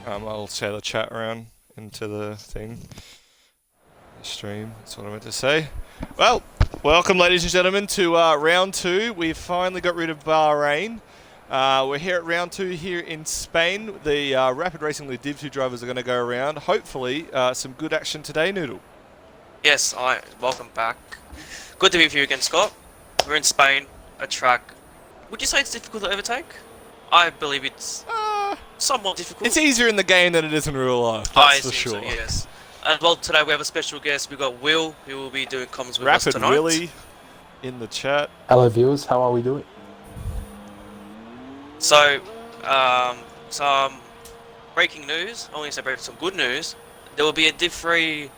I'll share the chat around into the thing. The stream, that's what I meant to say. Well, welcome ladies and gentlemen to round 2. We've finally got rid of Bahrain. We're here at round 2 here in Spain. The Rapid Racing League Div 2 drivers are going to go around. Hopefully some good action today, Noodle. Yes, welcome back. Good to be with you again, Scott. We're in Spain, a track. Would you say it's difficult to overtake? I believe it's somewhat difficult. It's easier in the game than it is in real life, that's for sure. So, yes. And well, today we have a special guest. We've got Will, who will be doing comms with us Rapid tonight. Willie in the chat. Hello viewers, how are we doing? So, some breaking news, only say some good news. There will be a Div 3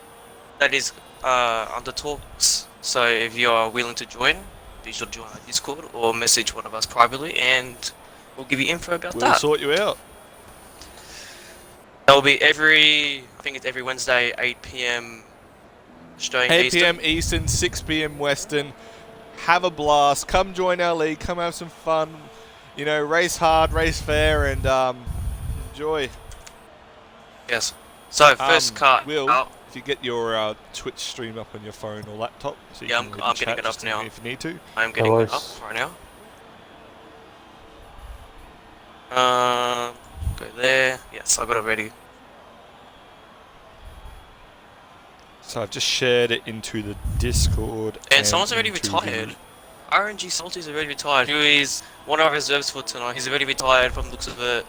that is under talks. So if you are willing to join, be sure to join our Discord or message one of us privately and we'll give you info about that. We'll sort you out. That will be I think it's every Wednesday, 8 PM Australian 8 PM Eastern, 6 PM Western. Have a blast. Come join our league. Come have some fun. You know, race hard, race fair, and enjoy. Yes. So first car Will, out. if you get your Twitch stream up on your phone or laptop, so you Yeah, can I'm chat getting it up just now. if you need to. I'm getting it up right now. Go there. Yes, I got it ready. So I've just shared it into the Discord. And someone's already into retired. RNG Salty's already retired. Who is one of our reserves for tonight. He's already retired from the looks of it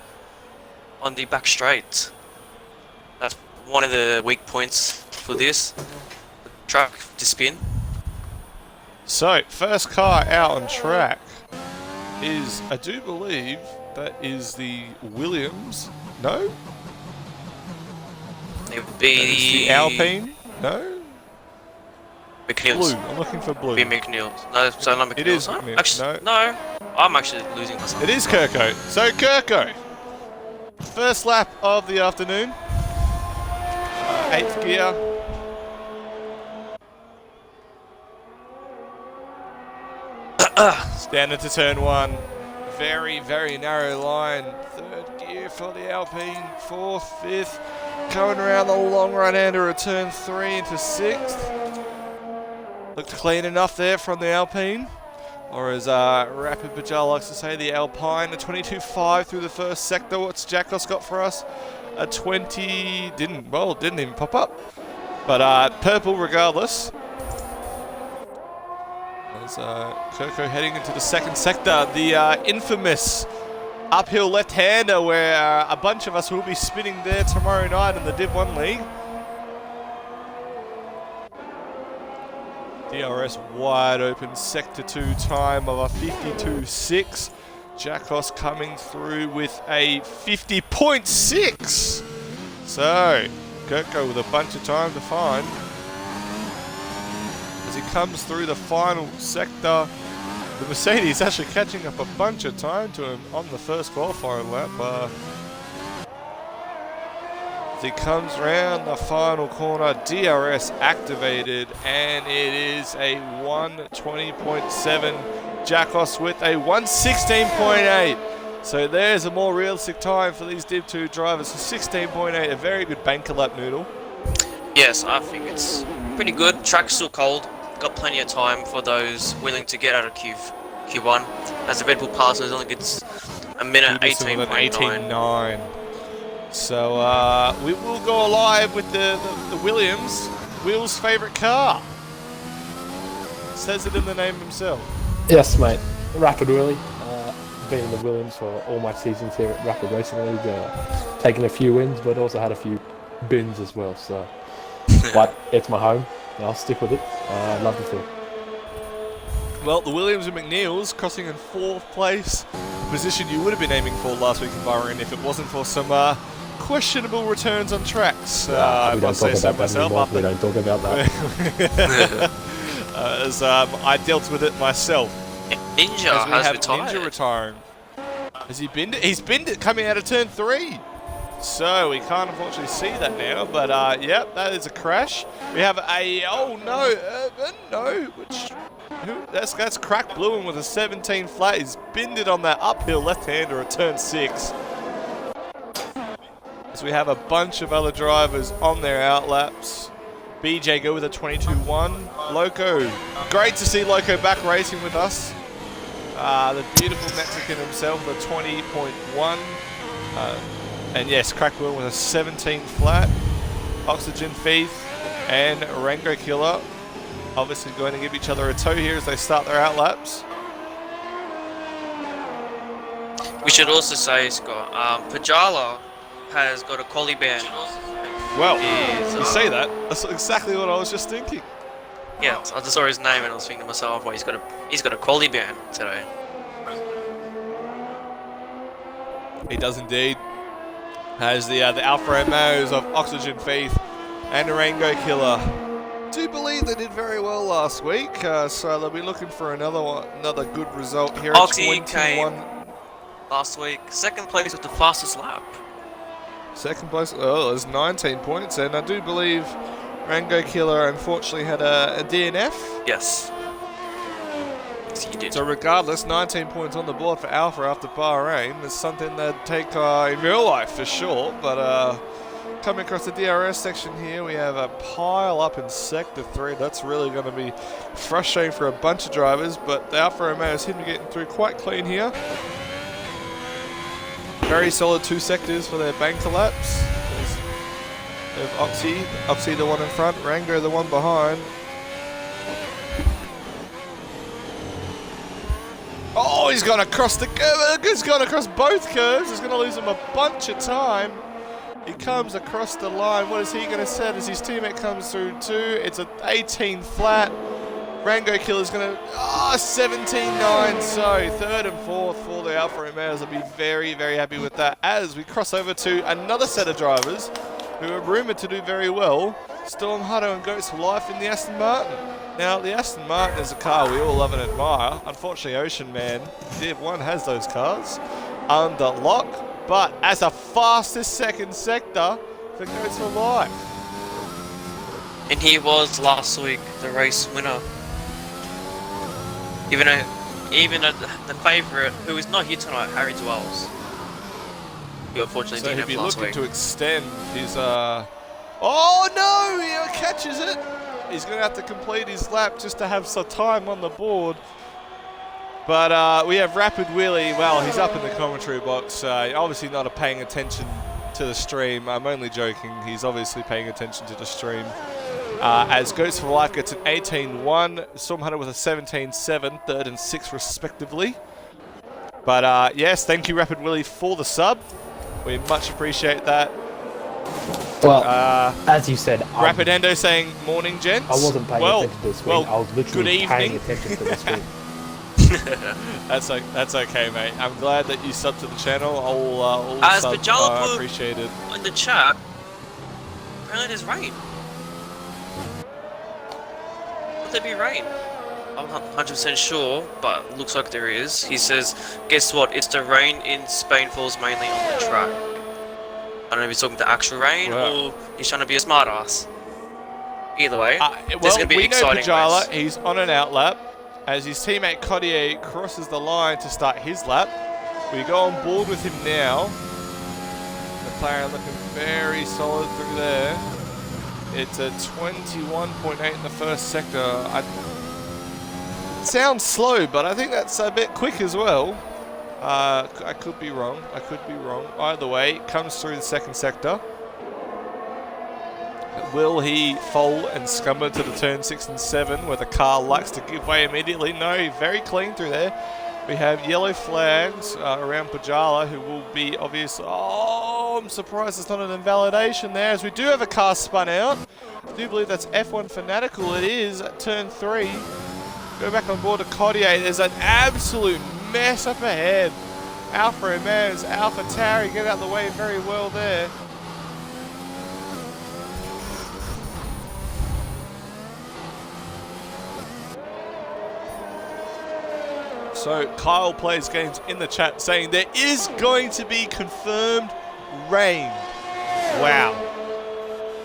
on the back straight. That's one of the weak points for this track to spin. So, first car out on track is, I do believe, that is the Williams. No? It would be That is the Alpine. No? McNeil's. Blue. I'm looking for blue. Be McNeil's. No, so not McNeil's. It is huh? McNeil. Actually, no. I'm actually losing myself. It is Kirko. So Kirko, first lap of the afternoon. 8th gear. Down into turn 1. Very, very narrow line. 3rd gear for the Alpine. 4th, 5th. Going around the long right-hander at turn 3 into 6th. Looked clean enough there from the Alpine. Or as Rapid Bajal likes to say, the Alpine. A 22.5 through the first sector. What's Jackos got for us? A 20... Didn't even pop up. But purple regardless. As Kirko heading into the second sector. The infamous uphill left-hander where a bunch of us will be spinning there tomorrow night in the Div 1 League. DRS wide open, sector 2 time of a 52.6. Jackos coming through with a 50.6. So, Kirko with a bunch of time to find. As he comes through the final sector, the Mercedes actually catching up a bunch of time to him on the first qualifying lap. As he comes round the final corner, DRS activated, and it is a 120.7. Jackos with a 116.8. So there's a more realistic time for these Div 2 drivers. So 16.8, a very good banker lap, Noodle. Yes, I think it's pretty good. Track's still cold. Got plenty of time for those willing to get out of Q1. As the Red Bull passes, only gets a minute 18.9. 18.9. So we will go live with the Williams. Will's favourite car. Says it in the name himself. Yes mate, Rapid Willie. Been in the Williams for all my seasons here at Rapid Racing League. Taken a few wins, but also had a few bins as well. So, but it's my home. And I'll stick with it. I love the thing. Well, the Williams and McNeil's crossing in 4th place. Position you would have been aiming for last week in Bahrain if it wasn't for some questionable returns on tracks. We don't talk about that anymore. We don't talk about that. As I dealt with it myself. Ninja as we has have retired. Ninja retiring. Has he binned it? He's binned it coming out of turn 3. So we can't unfortunately see that now, but yep, that is a crash. We have a, oh no, Urban, no, that's Crack Blue with a 17 flat. He's binned it on that uphill left-hander at turn 6. as we have a bunch of other drivers on their outlaps. BJ go with a 22.1. Loco, great to see Loco back racing with us. The beautiful Mexican himself with a 20.1. And yes, Crackwell with a 17 flat. Oxygen Thief and Rango Killer obviously going to give each other a tow here as they start their outlaps. We should also say, Scott, Pajala has got a collie band. Well, you say that. That's exactly what I was just thinking. Yeah, I just saw his name and I was thinking to myself, well, he's got a collie band today. He does indeed. Has the Alfa Romeos of Oxygen Thief and Rango Killer. Do believe they did very well last week, so they'll be looking for another good result here. Oxy at 21. came last week, second place with the fastest lap. Second place. Oh, there's 19 points, and I do believe Rango Killer unfortunately had a DNF. Yes. Yes, he did. So regardless, 19 points on the board for Alpha after Bahrain is something they'd take in real life for sure. But coming across the DRS section here, we have a pile up in Sector 3. That's really going to be frustrating for a bunch of drivers, but the Alfa Romeo seem to be getting through quite clean here. Very solid 2 sectors for their bank collapse. There's Oxy the one in front, Rango the one behind. Oh, he's gone across the curve. He's gone across both curves. He's going to lose him a bunch of time. He comes across the line. What is he going to set as his teammate comes through too? It's an 18 flat. Rango Killer's going to 17.9. So third and fourth for the Alfa Romeos. I'll be very, very happy with that. As we cross over to another set of drivers who are rumoured to do very well. Storm Hutto and Goats for Life in the Aston Martin. Now, the Aston Martin is a car we all love and admire. Unfortunately, Ocean Man Div 1 has those cars under lock, but as a fastest second sector for Goats for Life. And he was last week the race winner. Even the favourite, who is not here tonight, Harry Dwells. He unfortunately So he'd didn't be have last looking week. to extend his... Oh no! He catches it! He's going to have to complete his lap just to have some time on the board. But we have Rapid Willie. Well, he's up in the commentary box. Obviously not paying attention to the stream. I'm only joking. He's obviously paying attention to the stream. As Goats for Life gets an 18.1. Storm Hunter with a 17.7. Third and sixth respectively. But yes, thank you Rapid Willie for the sub. We much appreciate that. Well, as you said, Rapid Endo saying, morning gents. I wasn't paying attention to the screen. I was literally paying attention to the screen. That's okay, mate. I'm glad that you subbed to the channel. All As subs Pajala are put appreciated. in the chat, apparently there's rain. Would there be rain? I'm not 100% sure, but looks like there is. He says, guess what? It's the rain in Spain falls mainly on the track. I don't know if he's talking the actual rain or he's trying to be a smart ass. Either way, there's going to be an exciting we know Pajala, race. he's on an outlap as his teammate Cottier crosses the line to start his lap. We go on board with him now. McLaren looking very solid through there. It's a 21.8 in the first sector. It sounds slow, but I think that's a bit quick as well. I could be wrong. Either way, comes through the second sector. Will he fall and scumber to the turn 6 and 7 where the car likes to give way immediately? No, very clean through there. We have yellow flags around Pajala who will be obviously... Oh, I'm surprised it's not an invalidation there as we do have a car spun out. I do believe that's F1 Fanatical. It is at turn 3. Go back on board to Cottier. There's an absolute mess up ahead. Alfa Romeo's Alpha Tauri get out of the way very well there. So Kyle plays games in the chat saying there is going to be confirmed rain. Wow.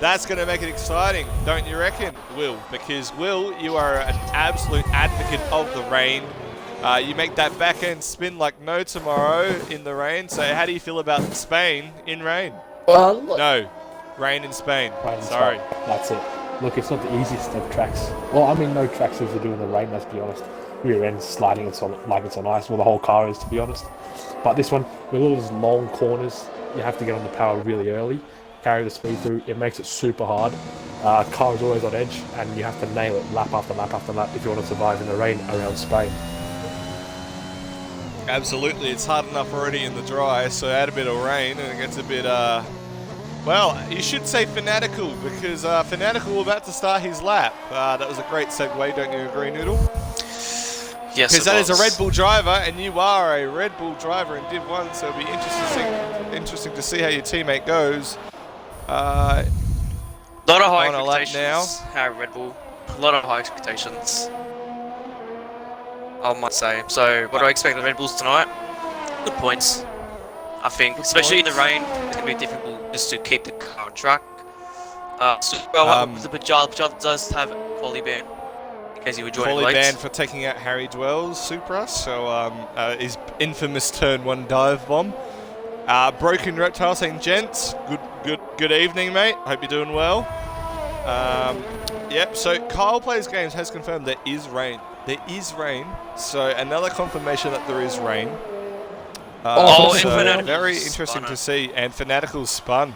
That's going to make it exciting, don't you reckon, Will? Because, Will, you are an absolute advocate of the rain. You make that back end spin like no tomorrow in the rain. So how do you feel about Spain in rain? Look. No, rain in Spain. Rain, Sorry. that's it. Look, it's not the easiest of tracks. Well, I mean, no tracks is to do in the rain, let's be honest. Rear end's sliding like it's on ice, well, the whole car is, to be honest. But this one, with all those long corners, you have to get on the power really early, carry the speed through. It makes it super hard. Car is always on edge, and you have to nail it lap after lap after lap if you want to survive in the rain around Spain. Absolutely, it's hard enough already in the dry, so add a bit of rain and it gets a bit, well, you should say fanatical, because Fanatical about to start his lap. That was a great segue, don't you agree, Noodle? Yes, because that is a Red Bull driver, and you are a Red Bull driver in Div 1, so it'll be interesting to see how your teammate goes. A lot of high on a lap expectations. Red Bull. A lot of high expectations, I might say. So, what do I expect of the Red Bulls tonight? Good points, I think. Especially in the rain, it's going to be difficult just to keep the car on track. The Bajaj does have a quality ban, in case you were joining late. Quality ban for taking out Harry Dwell's Supra, so his infamous turn 1 dive bomb. Broken Reptile saying, gents, good evening, mate. Hope you're doing well. Yep, so Kyle Plays Games has confirmed there is rain. There is rain, so another confirmation that there is rain. So very interesting to see, and Fanatical's spun.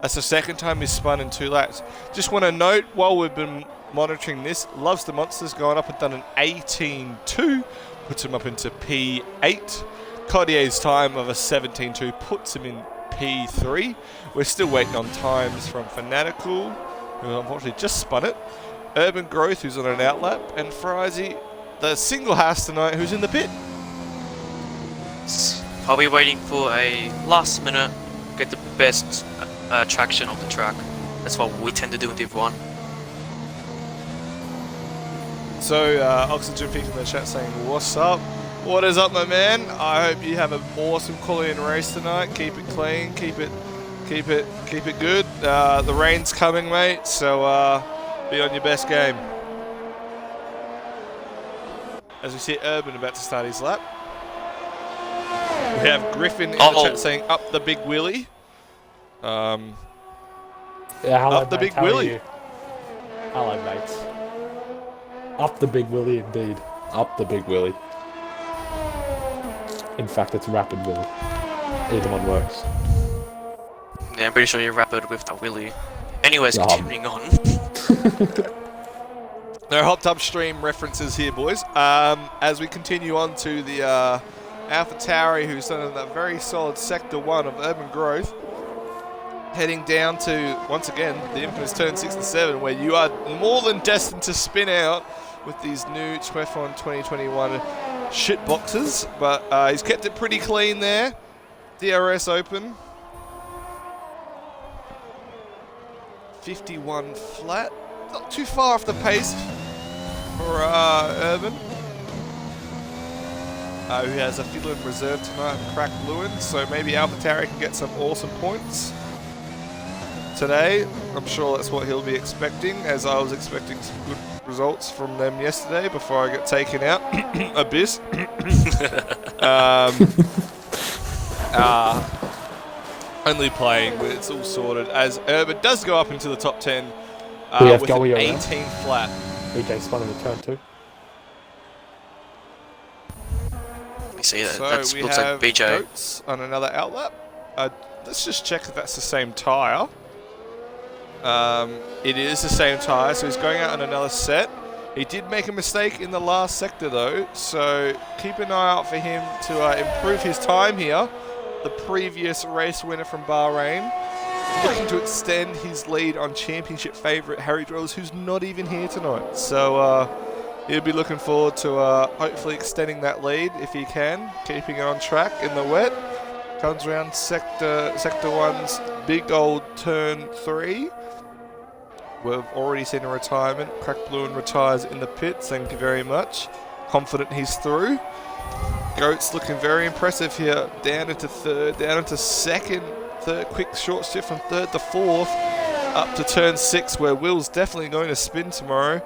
That's the second time he's spun in 2 laps. Just want to note, while we've been monitoring this, Loves the Monster's gone up and done an 18.2, puts him up into P8. Codier's time of a 17.2 puts him in P3. We're still waiting on times from Fanatical, who unfortunately just spun it. Urban Growth, who's on an outlap, and Frizy, the single house tonight, who's in the pit. I'll be waiting for a last minute, get the best traction on the track. That's what we tend to do in Div 1. So, Oxygen Peak in the chat saying, what's up? What is up, my man? I hope you have an awesome quality race tonight. Keep it clean, keep it good. The rain's coming, mate, so be on your best game. As we see Urban about to start his lap. We have Griffin in the chat saying, up the big Willie. Yeah, hello, up the mate. big Willie. Hello, mates. Up the big Willie, indeed. Up the big Willie. In fact, it's Rapid Willie. Either one works. Yeah, I'm pretty sure you're rapid with that Willie. Anyways, continuing on. No hopped upstream references here, boys. As we continue on to the AlphaTauri, who's done a very solid Sector 1 of Urban Growth, heading down to, once again, the infamous turn 6 and 7, where you are more than destined to spin out with these new Twefon 2021 shit boxes. But he's kept it pretty clean there. DRS open. 51 flat. Not too far off the pace for Urban, who has a fiddle in reserve tonight and Crack Lewin, so maybe AlphaTauri can get some awesome points today. I'm sure that's what he'll be expecting, as I was expecting some good results from them yesterday before I got taken out. Abyss. Only playing, but it's all sorted, as Urban does go up into the top 10 with an 18 flat. BJ spun in the turn 2. Let me see that. So That we looks have like BJ. Goats on another outlap. Let's just check if that's the same tyre. It is the same tyre, so he's going out on another set. He did make a mistake in the last sector though, so keep an eye out for him to improve his time here. The previous race winner from Bahrain, looking to extend his lead on championship favourite Harry Dwells, who's not even here tonight. So he'll be looking forward to hopefully extending that lead if he can, keeping it on track in the wet. Comes around Sector 1's big old turn 3. We've already seen a retirement. Crack Blue retires in the pits. Thank you very much. Confident he's through. Goat's looking very impressive here. Down into third, down into second. Third, quick short shift from third to fourth. Up to turn 6, where Will's definitely going to spin tomorrow.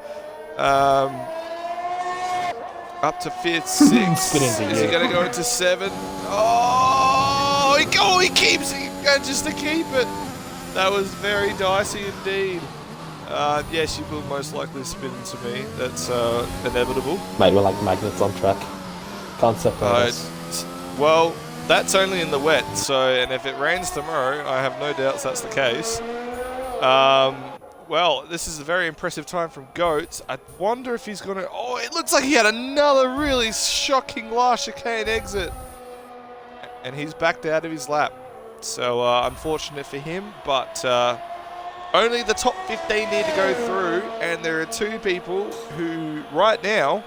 Up to fifth, 6. Is he going to go into 7? Oh, he keeps it. manages to keep it. That was very dicey indeed. Yes, you will most likely spin into me. That's inevitable. Mate, we're like magnets on track. Can't separate us. Well, that's only in the wet, and if it rains tomorrow, I have no doubts that's the case. Well, this is a very impressive time from Goats. I wonder if he's going to... Oh, it looks like he had another really shocking last chicane exit. And he's backed out of his lap. So, unfortunate for him, but only the top 15 need to go through, and there are two people who, right now,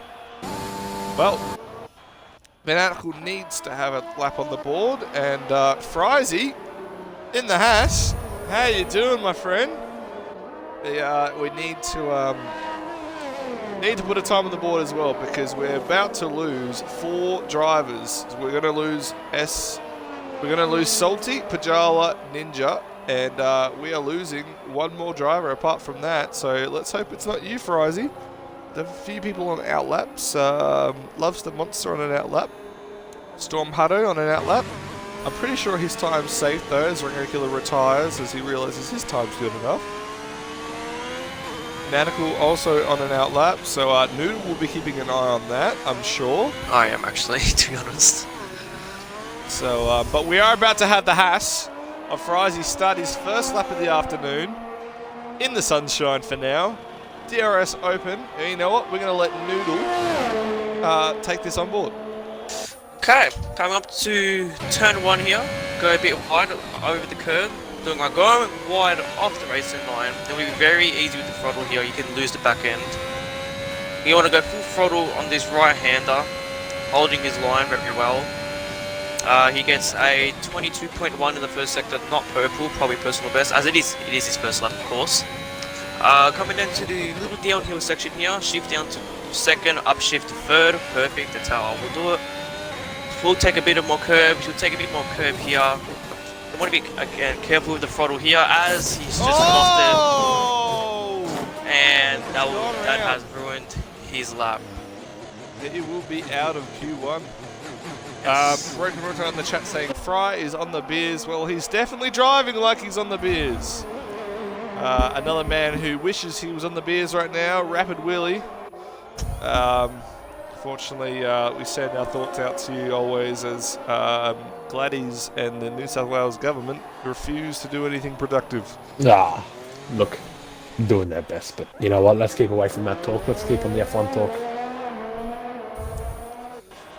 well, Fanatical needs to have a lap on the board, and Frizy in the hash. How you doing, my friend? We need to put a time on the board as well, because we're about to lose 4 drivers. We're going to lose Salty, Pajala, Ninja, and we are losing 1 more driver apart from that. So let's hope it's not you, Frizy. There are a few people on outlaps. Loves the Monster on an outlap. Storm Hutto on an outlap. I'm pretty sure his time's safe though, as Ringo retires as he realizes his time's good enough. Nanacle also on an outlap, so Noodle will be keeping an eye on that, I'm sure. I am actually, to be honest. So, but we are about to have the hash of Frizy start his first lap of the afternoon in the sunshine for now. DRS open, and you know what? We're going to let Noodle take this on board. Okay, coming up to turn 1 here. Go a bit wide over the curve. Going wide off the racing line. It'll be very easy with the throttle here. You can lose the back end. You want to go full throttle on this right-hander, holding his line very well. He gets a 22.1 in the first sector, not purple, probably personal best, as it is his first lap, of course. Coming down to the little downhill section here, shift down to second, upshift to third, perfect, that's how I will do it. We'll take a bit of more curve, he'll take a bit more curve here. I want to be, again, careful with the throttle here, as he's just lost it. And that has ruined his lap. It will be out of Q1. Yes. Broken Rotor on the chat saying Fry is on the beers. Well, he's definitely driving like he's on the beers. Another man who wishes he was on the beers right now, Rapid Willie. Fortunately, we send our thoughts out to you always, as Gladys and the New South Wales government refuse to do anything productive. Look, doing their best, but you know what? Let's keep away from that talk. Let's keep on the F1 talk.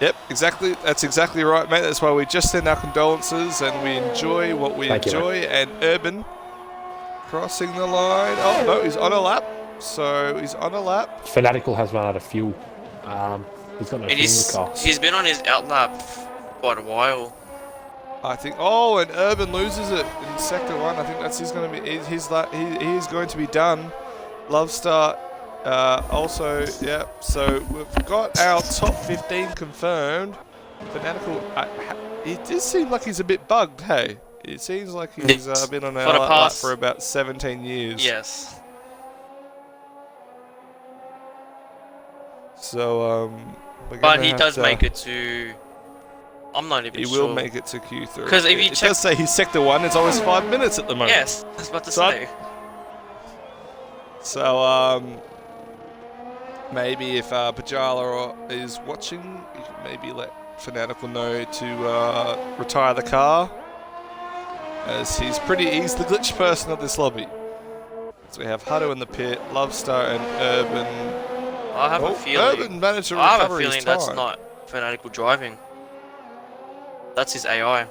Yep, exactly. That's exactly right, mate. That's why we just send our condolences and we enjoy what we enjoy. And Urban crossing the line. Oh, no, he's on a lap. So he's on a lap. Fanatical has run out of fuel. He's got no fuel in the car. He's been on his outlap quite a while. I think. Oh, and Urban loses it in sector 1. I think that's he's going to be. He's going to be done. Love Star. Also, yeah. So we've got our top 15 confirmed. Fanatical. It does seem like he's a bit bugged. Hey, it seems like he's been on our lap for about 17 years. Yes. So but he does make it to. I'm not even sure. He will make it to Q3. Because if you it does say he's sector 1. It's always 5 minutes at the moment. Yes, I was about to say. So maybe if Pajala is watching, you can maybe let Fanatical know to retire the car, as he's the glitch person of this lobby. So we have Hutto in the pit, Lovestar and Urban. I have a feeling. Urban managed to recover his time. That's not Fanatical driving. That's his AI.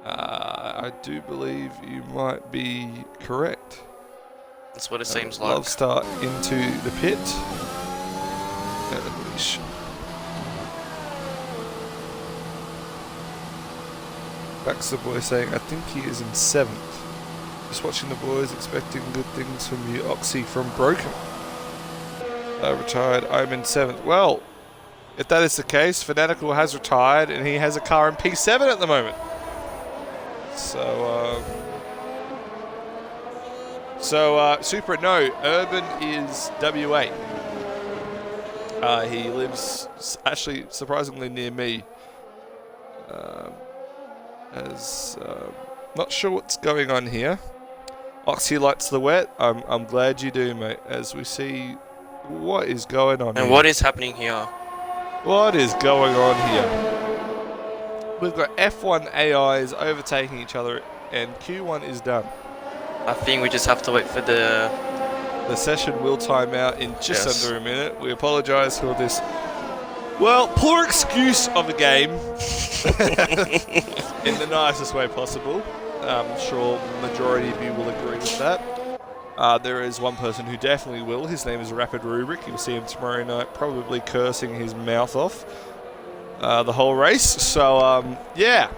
I do believe you might be correct. That's what it seems like. Lovestar into the pit. Baxter Boy saying, I think he is in 7th. Just watching the boys, expecting good things from you. Oxy from Broken. Retired, I'm in 7th. Well, if that is the case, Fanatical has retired and he has a car in P7 at the moment. So, Super, no, Urban is W8. He lives actually surprisingly near me. as not sure what's going on here. Oxy likes the wet. I'm glad you do, mate, as we see what is going on And here. what is happening here? What is going on here? We've got F1 AIs overtaking each other, and Q1 is done. I think we just have to wait for the... The session will time out in just Yes. under a minute. We apologise for this, well, poor excuse of a game in the nicest way possible. I'm sure the majority of you will agree with that. There is one person who definitely will. His name is Rapid Rubric. You'll see him tomorrow night probably cursing his mouth off the whole race. So, yeah.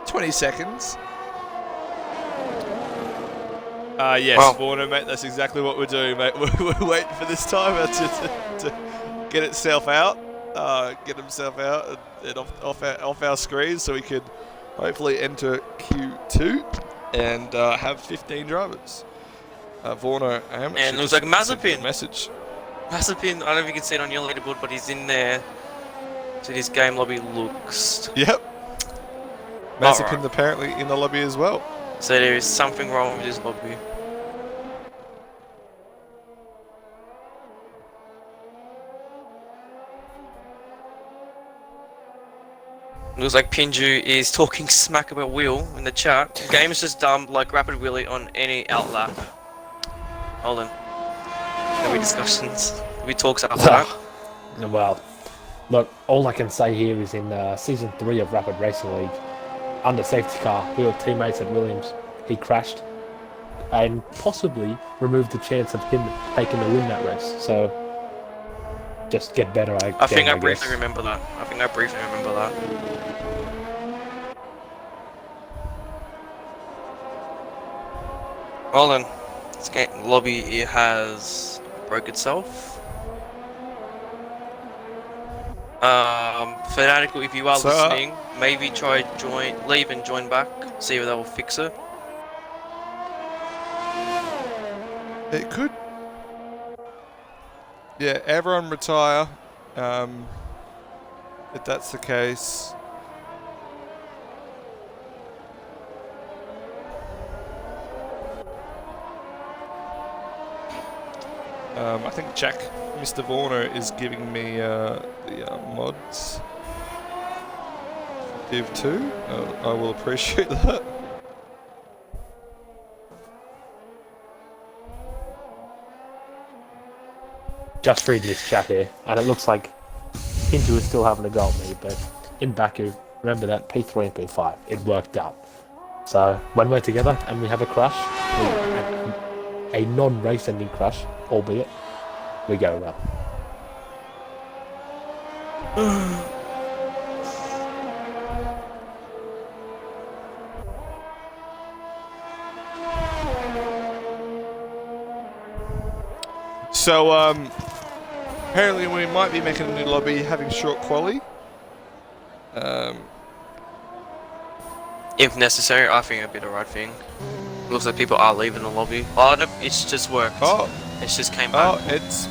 20 seconds. Yes, Wow. Warner, mate, that's exactly what we're doing, mate. We're waiting for this timer to get itself out, and off our screen, so we can hopefully enter Q2 and have 15 drivers. Warner, And it looks like Mazepin. Message. Mazepin, I don't know if you can see it on your leaderboard, but he's in there. So this game lobby looks... Yep. Mazepin Alright. apparently in the lobby as well. So there is something wrong with this lobby. Looks like Pinju is talking smack about Will in the chat. The game is just dumb like Rapid Willy on any outlap. Hold on. There'll be discussions. There'll be talks after that. Well, look, all I can say here is in Season 3 of Rapid Racing League, under safety car, we were teammates at Williams. He crashed and possibly removed the chance of him taking the win that race. So, just get better, I think I guess. briefly remember that. Hold on. This game lobby it has broke itself. Fanatical, if you are So, listening, maybe try leave and join back. See if that will fix it. It could. Yeah, everyone retire. If that's the case. I think Jack, Mr. Warner, is giving me the mods for Div 2. I will appreciate that. Just reading this chat here, and it looks like Pinto is still having a go at me, but in Baku, remember that P3 and P5, it worked out. So when we're together and we have a crash, a non-race ending crash, albeit, we go well. So, apparently we might be making a new lobby having short quali. If necessary, I think it'd be the right thing. Looks like people are leaving the lobby. Oh, no, it's just worked. Oh, It's just came back. it's...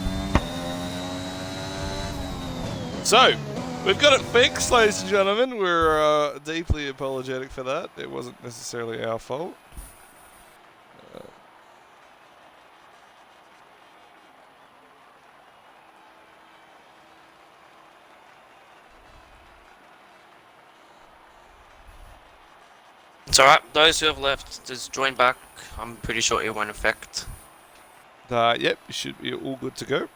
So, we've got it fixed, ladies and gentlemen. We're deeply apologetic for that. It wasn't necessarily our fault. It's alright, those who have left, just join back. I'm pretty sure it won't affect. Yep, you should be all good to go.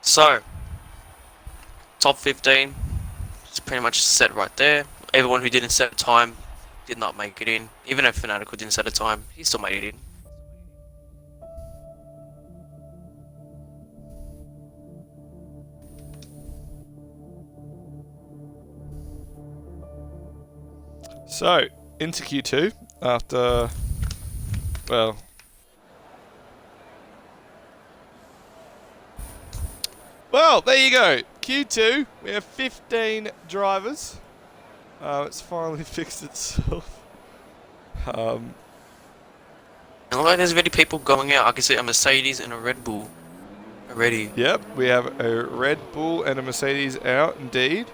So, top 15, it's pretty much set right there. Everyone who didn't set a time did not make it in. Even if Fanatical didn't set a time, he still made it in. So, into Q2 after, well, there you go. Q2, we have 15 drivers. It's finally fixed itself. And look like there's already people going out. I can see a Mercedes and a Red Bull already. Yep, we have a Red Bull and a Mercedes out, indeed.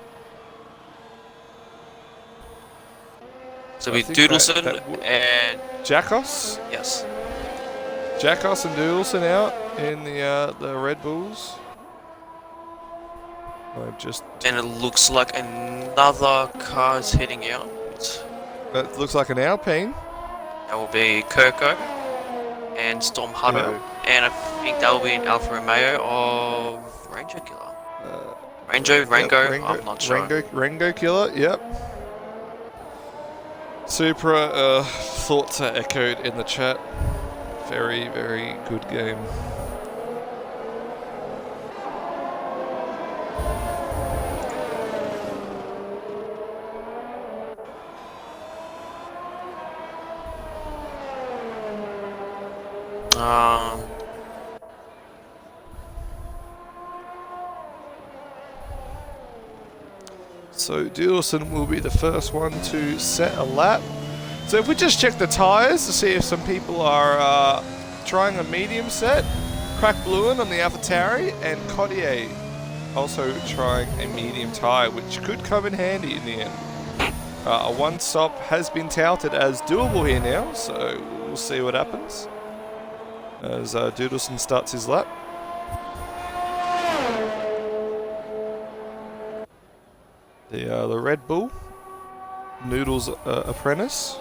So I we think Doodleson that would- and Jackos. yes. Jackos and Doodleson out in the Red Bulls. I've just... And it looks like another car is heading out. That looks like an Alpine. That will be Kirko and Storm Hutto. And I think that will be an Alfa Romeo of Ranger Killer. Rango, Yep, I'm not sure. Rango Killer, yep. Supra thoughts are echoed in the chat. Very, very good game. So Doodleson will be the first one to set a lap. So if we just check the tyres to see if some people are trying a medium set, Crack Bluin on the AlphaTauri and Cottier also trying a medium tyre, which could come in handy in the end. A one stop has been touted as doable here now, so we'll see what happens as Doodleson starts his lap. The Red Bull, Noodle's apprentice.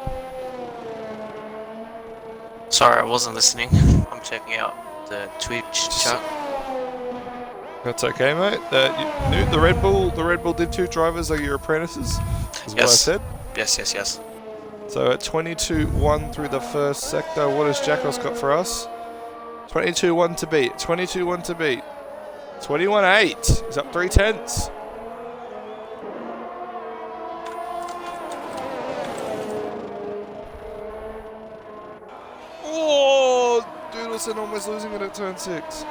Sorry, I wasn't listening. I'm checking out the Twitch chat. That's okay, mate. The Red Bull Div 2 drivers are your apprentices, is what I said. Yes. So at 22-1 through the first sector, what has Jackos got for us? 22-1 to beat. 22-1 to beat. 21-8. He's up 3/10. Oh, Doodleson almost losing it at turn 6.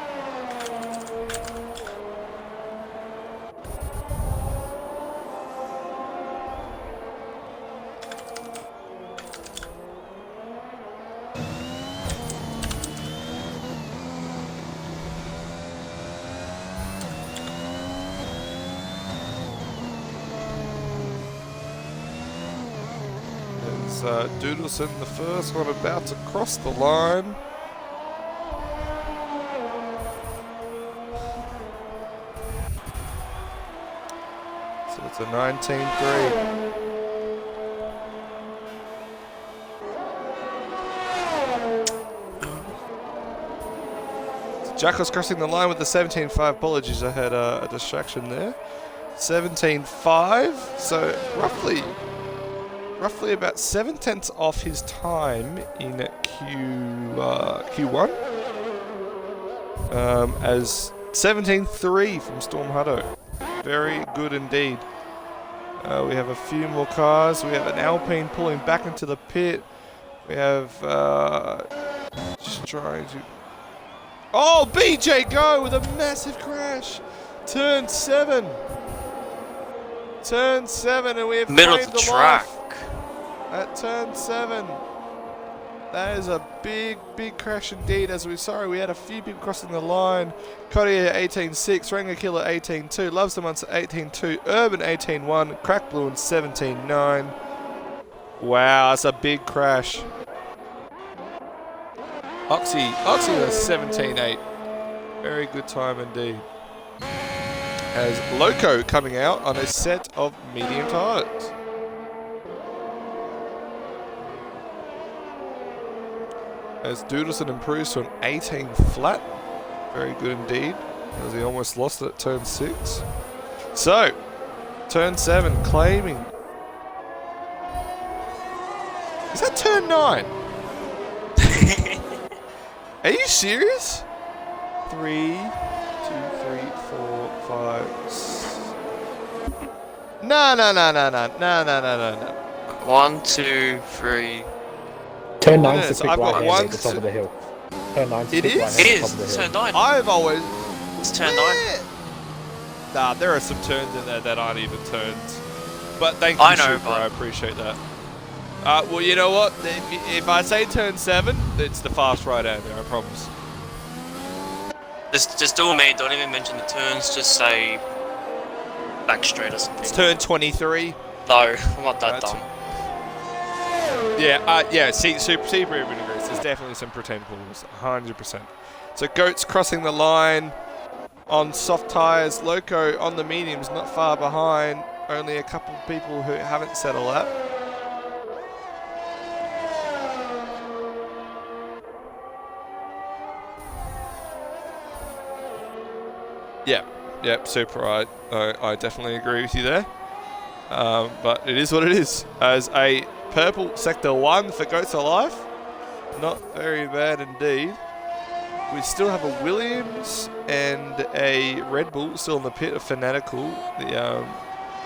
Doodleson, the first one about to cross the line. So it's a 19-3. Jackos crossing the line with the 17.5. Apologies, I had a distraction there. 17.5, so roughly about 7/10 off his time in Q1. As 17.3 from Storm Hutto. Very good indeed. We have a few more cars. We have an Alpine pulling back into the pit. We have just trying to... Oh, BJ Go with a massive crash. Turn 7. Turn 7, and we have Middle of the track. At turn 7. That is a big crash indeed. We had a few people crossing the line. Cottier 18.6, Ranger Killer 18.2, Loves the Monster 18.2, Urban 18.1, Crack Blue 17.9. Wow, that's a big crash. Oxy was 17.8. Very good time indeed. As Loco coming out on a set of medium tyres. As Doodleson improves to an 18 flat. Very good indeed. As he almost lost it at turn 6. So, turn 7 claiming. Is that turn 9? Are you serious? 3, 2, 3, 4, 5. No. 1, 2, 3. Turn 9 is the So quick I've got right hand one at the top of the hill. Turn 9 is the It quick is? right hand It at the is. top of the It's hill. turn 9. I've always... It's turn 9. Nah, there are some turns in there that aren't even turns. But thank you, I know, Super, but- I appreciate that. Well, you know what? If I say turn 7, it's the fast right hander, I promise. Just do me. Don't even mention the turns. Just say back straight or something. It's turn 23. No, I'm not that dumb. Yeah, super agrees. There's definitely some pretend pulls, 100%. So Goat's crossing the line on soft tyres. Loco on the mediums, not far behind. Only a couple of people who haven't settled up. Yep, super. I definitely agree with you there. But it is what it is. As a purple sector 1 for Goats Alive, not very bad indeed. We still have a Williams and a Red Bull still in the pit of Fanatical.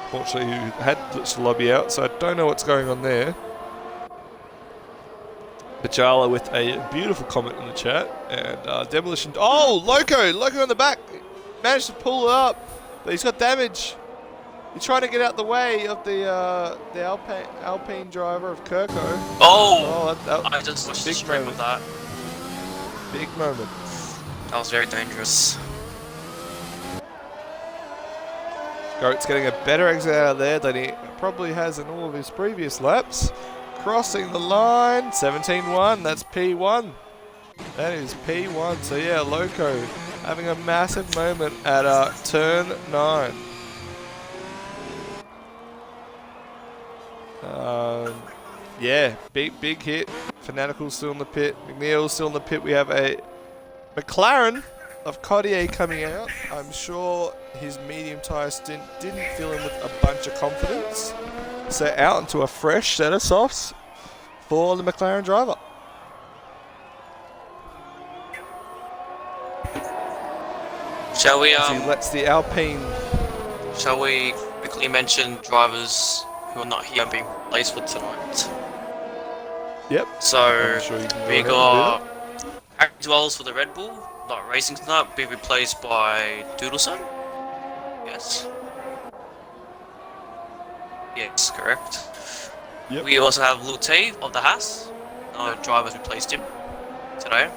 Unfortunately, who had glitched the lobby out, so I don't know what's going on there. Bajala with a beautiful comment in the chat, and Demolition. Oh, Loco in the back managed to pull it up, but he's got damage. He's trying to get out the way of the Alpine driver of Kirko. I just watched the stream of that. Big moment. That was very dangerous. Goat's getting a better exit out of there than he probably has in all of his previous laps. Crossing the line, 17-1, that's P1. That is P1, so yeah, Loco having a massive moment at turn 9. Yeah, big hit. Fanatical's still in the pit. McNeil's still in the pit. We have a McLaren of Cottier coming out. I'm sure his medium tyre stint didn't fill him with a bunch of confidence. So out into a fresh set of softs for the McLaren driver. Shall we As he lets the Alpine. Shall we quickly mention drivers who are not here being replaced for tonight? Yep. So Sure we got Harry Dwells for the Red Bull, not racing tonight, be replaced by Doodleson. Yes. Yes, correct. Yep. We also have Lil T of the Haas. No drivers replaced him today.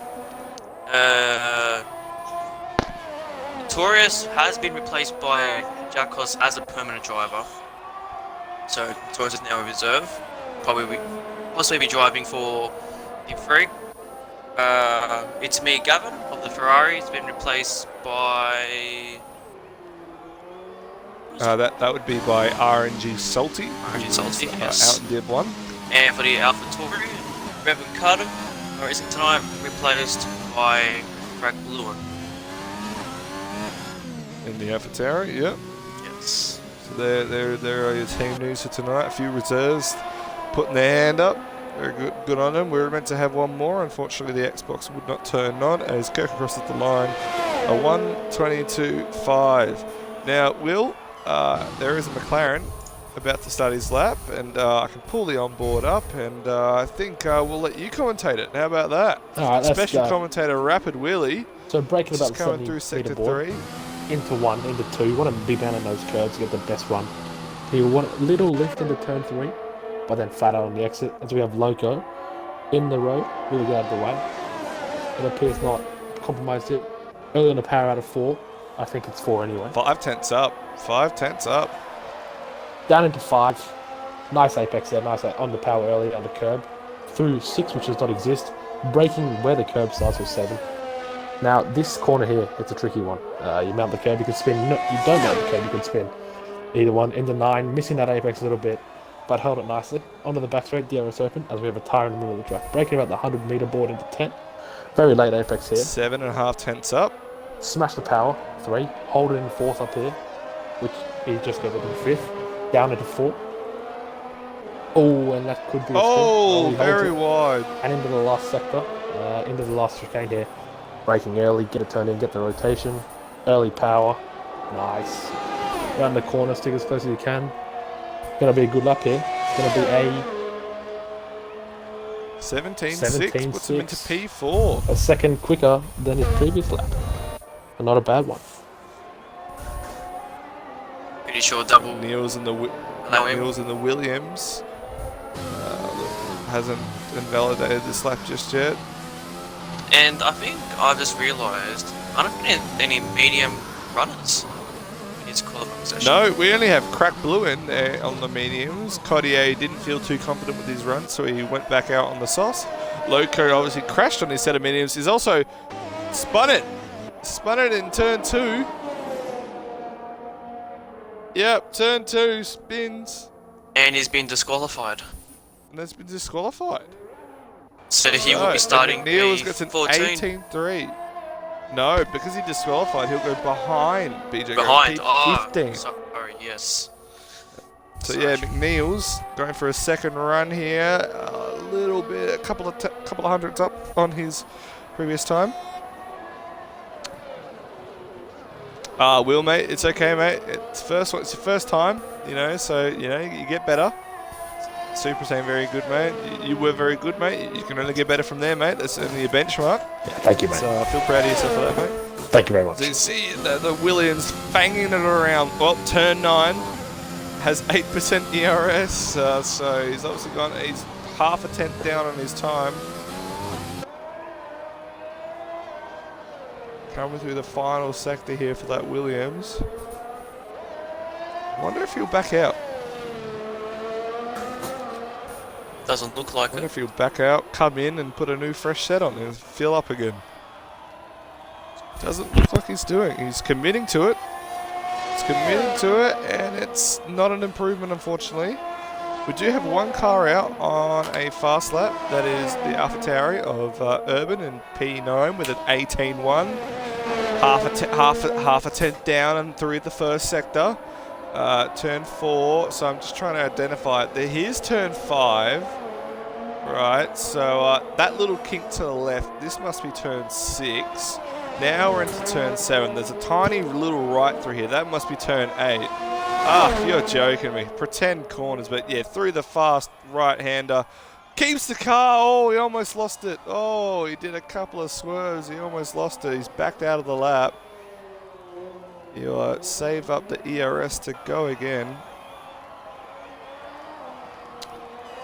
Notorious has been replaced by Jacos as a permanent driver. So Notorious is now a reserve. Possibly be driving for Team 3. It's me, Gavin of the Ferrari. It's been replaced by. That would be by RNG Salty. RNG Salty, yes. Out in Div 1. And for the Alpha Tauri, Revan Carter, racing tonight, replaced by Frank Lewin. In the AlphaTauri, yep. Yes. So there are your team news for tonight. A few reserves putting their hand up. Very good on them. We were meant to have one more. Unfortunately, the Xbox would not turn on as Kirk crosses the line. A 1:22.5. Now, Will, there is a McLaren about to start his lap, and I can pull the onboard up, and I think we'll let you commentate it. How about that? All right, Special commentator Rapid Willie. So breaking about Just the coming through sector 3. Into 1, into 2. You want to be down in those curves to get the best run. You want a little lift into turn 3, but then flat out on the exit. As we have Loco in the road, really get out of the way. It appears not compromised it. Early on the power out of 4. I think it's 4 anyway. 5 tenths up. 5 tenths up. Down into 5. Nice apex there. Nice on the power early on the curb. Through 6, which does not exist. Braking where the curb starts with 7. Now, this corner here, it's a tricky one. You mount the curb, you can spin. No, you don't mount the curb, you can spin. Either one. Into 9, missing that apex a little bit, but held it nicely. Onto the back straight, the arrow's open, as we have a tyre in the middle of the track. Braking about the 100 metre board into 10. Very late apex here. 7.5 tenths up. Smash the power, 3. Hold it in 4th up here, which he just goes up in 5th. Down into 4. Oh, and that could be a spin. Very wide. And into the last sector, into the last chicane here. Braking early, get it turned in, get the rotation. Early power. Nice. Around the corner, stick as close as you can. Gonna be a good lap here. It's gonna be a 17.6 puts him into P4. A second quicker than his previous lap. And not a bad one. Pretty sure double. Niels in the Williams. Hasn't invalidated this lap just yet. And I think I've just realised I don't think any medium runners in his qualifying session. No, we only have Crack Blue in there on the mediums. Cottier didn't feel too confident with his run, so he went back out on the sauce. Loco obviously crashed on his set of mediums. He's also spun it in turn 2. Yep, turn 2 spins. And he's been disqualified. And that's been disqualified. So he will be starting McNeil's gets an 14. 18-3. No, because he disqualified, he'll go behind BJ. Behind. Go Oh, P15. sorry, yes. So yeah, McNeil's going for a second run here. A little bit, a couple of hundreds up on his previous time. Will, mate, it's okay, mate. It's your first time, you know, so you know you get better. Super saying very good, mate. You were very good, mate. You can only get better from there, mate. That's only a benchmark. Yeah, thank you, mate. So I feel proud of yourself for that, mate. Thank you very much. So you see the Williams banging it around. Well, turn 9 has 8% ERS, so he's obviously he's half a tenth down on his time. Coming through the final sector here for that Williams. Wonder if he'll back out. Doesn't look like Wonder it. if he'll back out, come in and put a new fresh set on and fill up again. Doesn't look like he's doing. He's committing to it. He's committing to it, and it's not an improvement, unfortunately. We do have one car out on a fast lap. That is the AlphaTauri of Urban in P9 with an 18.1. Half a tenth down and through the first sector. Turn 4, so I'm just trying to identify it. Here's turn 5. Right, so that little kink to the left, this must be turn 6. Now we're into turn 7. There's a tiny little right through here. That must be turn 8. Ah, you're joking me. Pretend corners, but yeah, through the fast right-hander. Keeps the car. Oh, he almost lost it. Oh, he did a couple of swerves. He almost lost it. He's backed out of the lap. You save up the ERS to go again.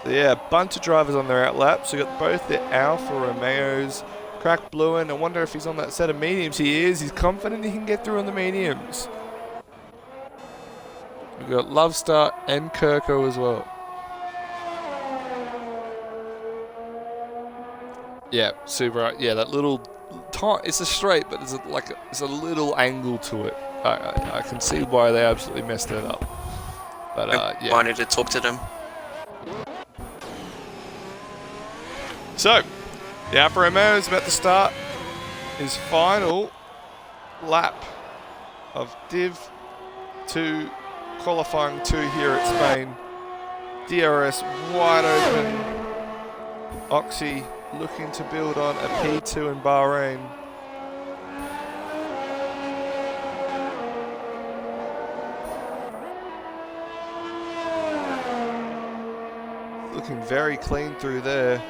So yeah, a bunch of drivers on their out lap. So you got both the Alfa Romeos. Crack Blue in. I wonder if he's on that set of mediums. He is. He's confident he can get through on the mediums. We've got Lovestar and Kirko as well. Yeah, super. Yeah, that little. It's a straight, but it's a little angle to it. I can see why they absolutely messed it up. But yeah. Wanted to talk to them. So, the Alfa Romeo is about to start his final lap of Div 2, qualifying 2 here at Spain. DRS wide open. Oxy looking to build on a P2 in Bahrain. Looking very clean through there.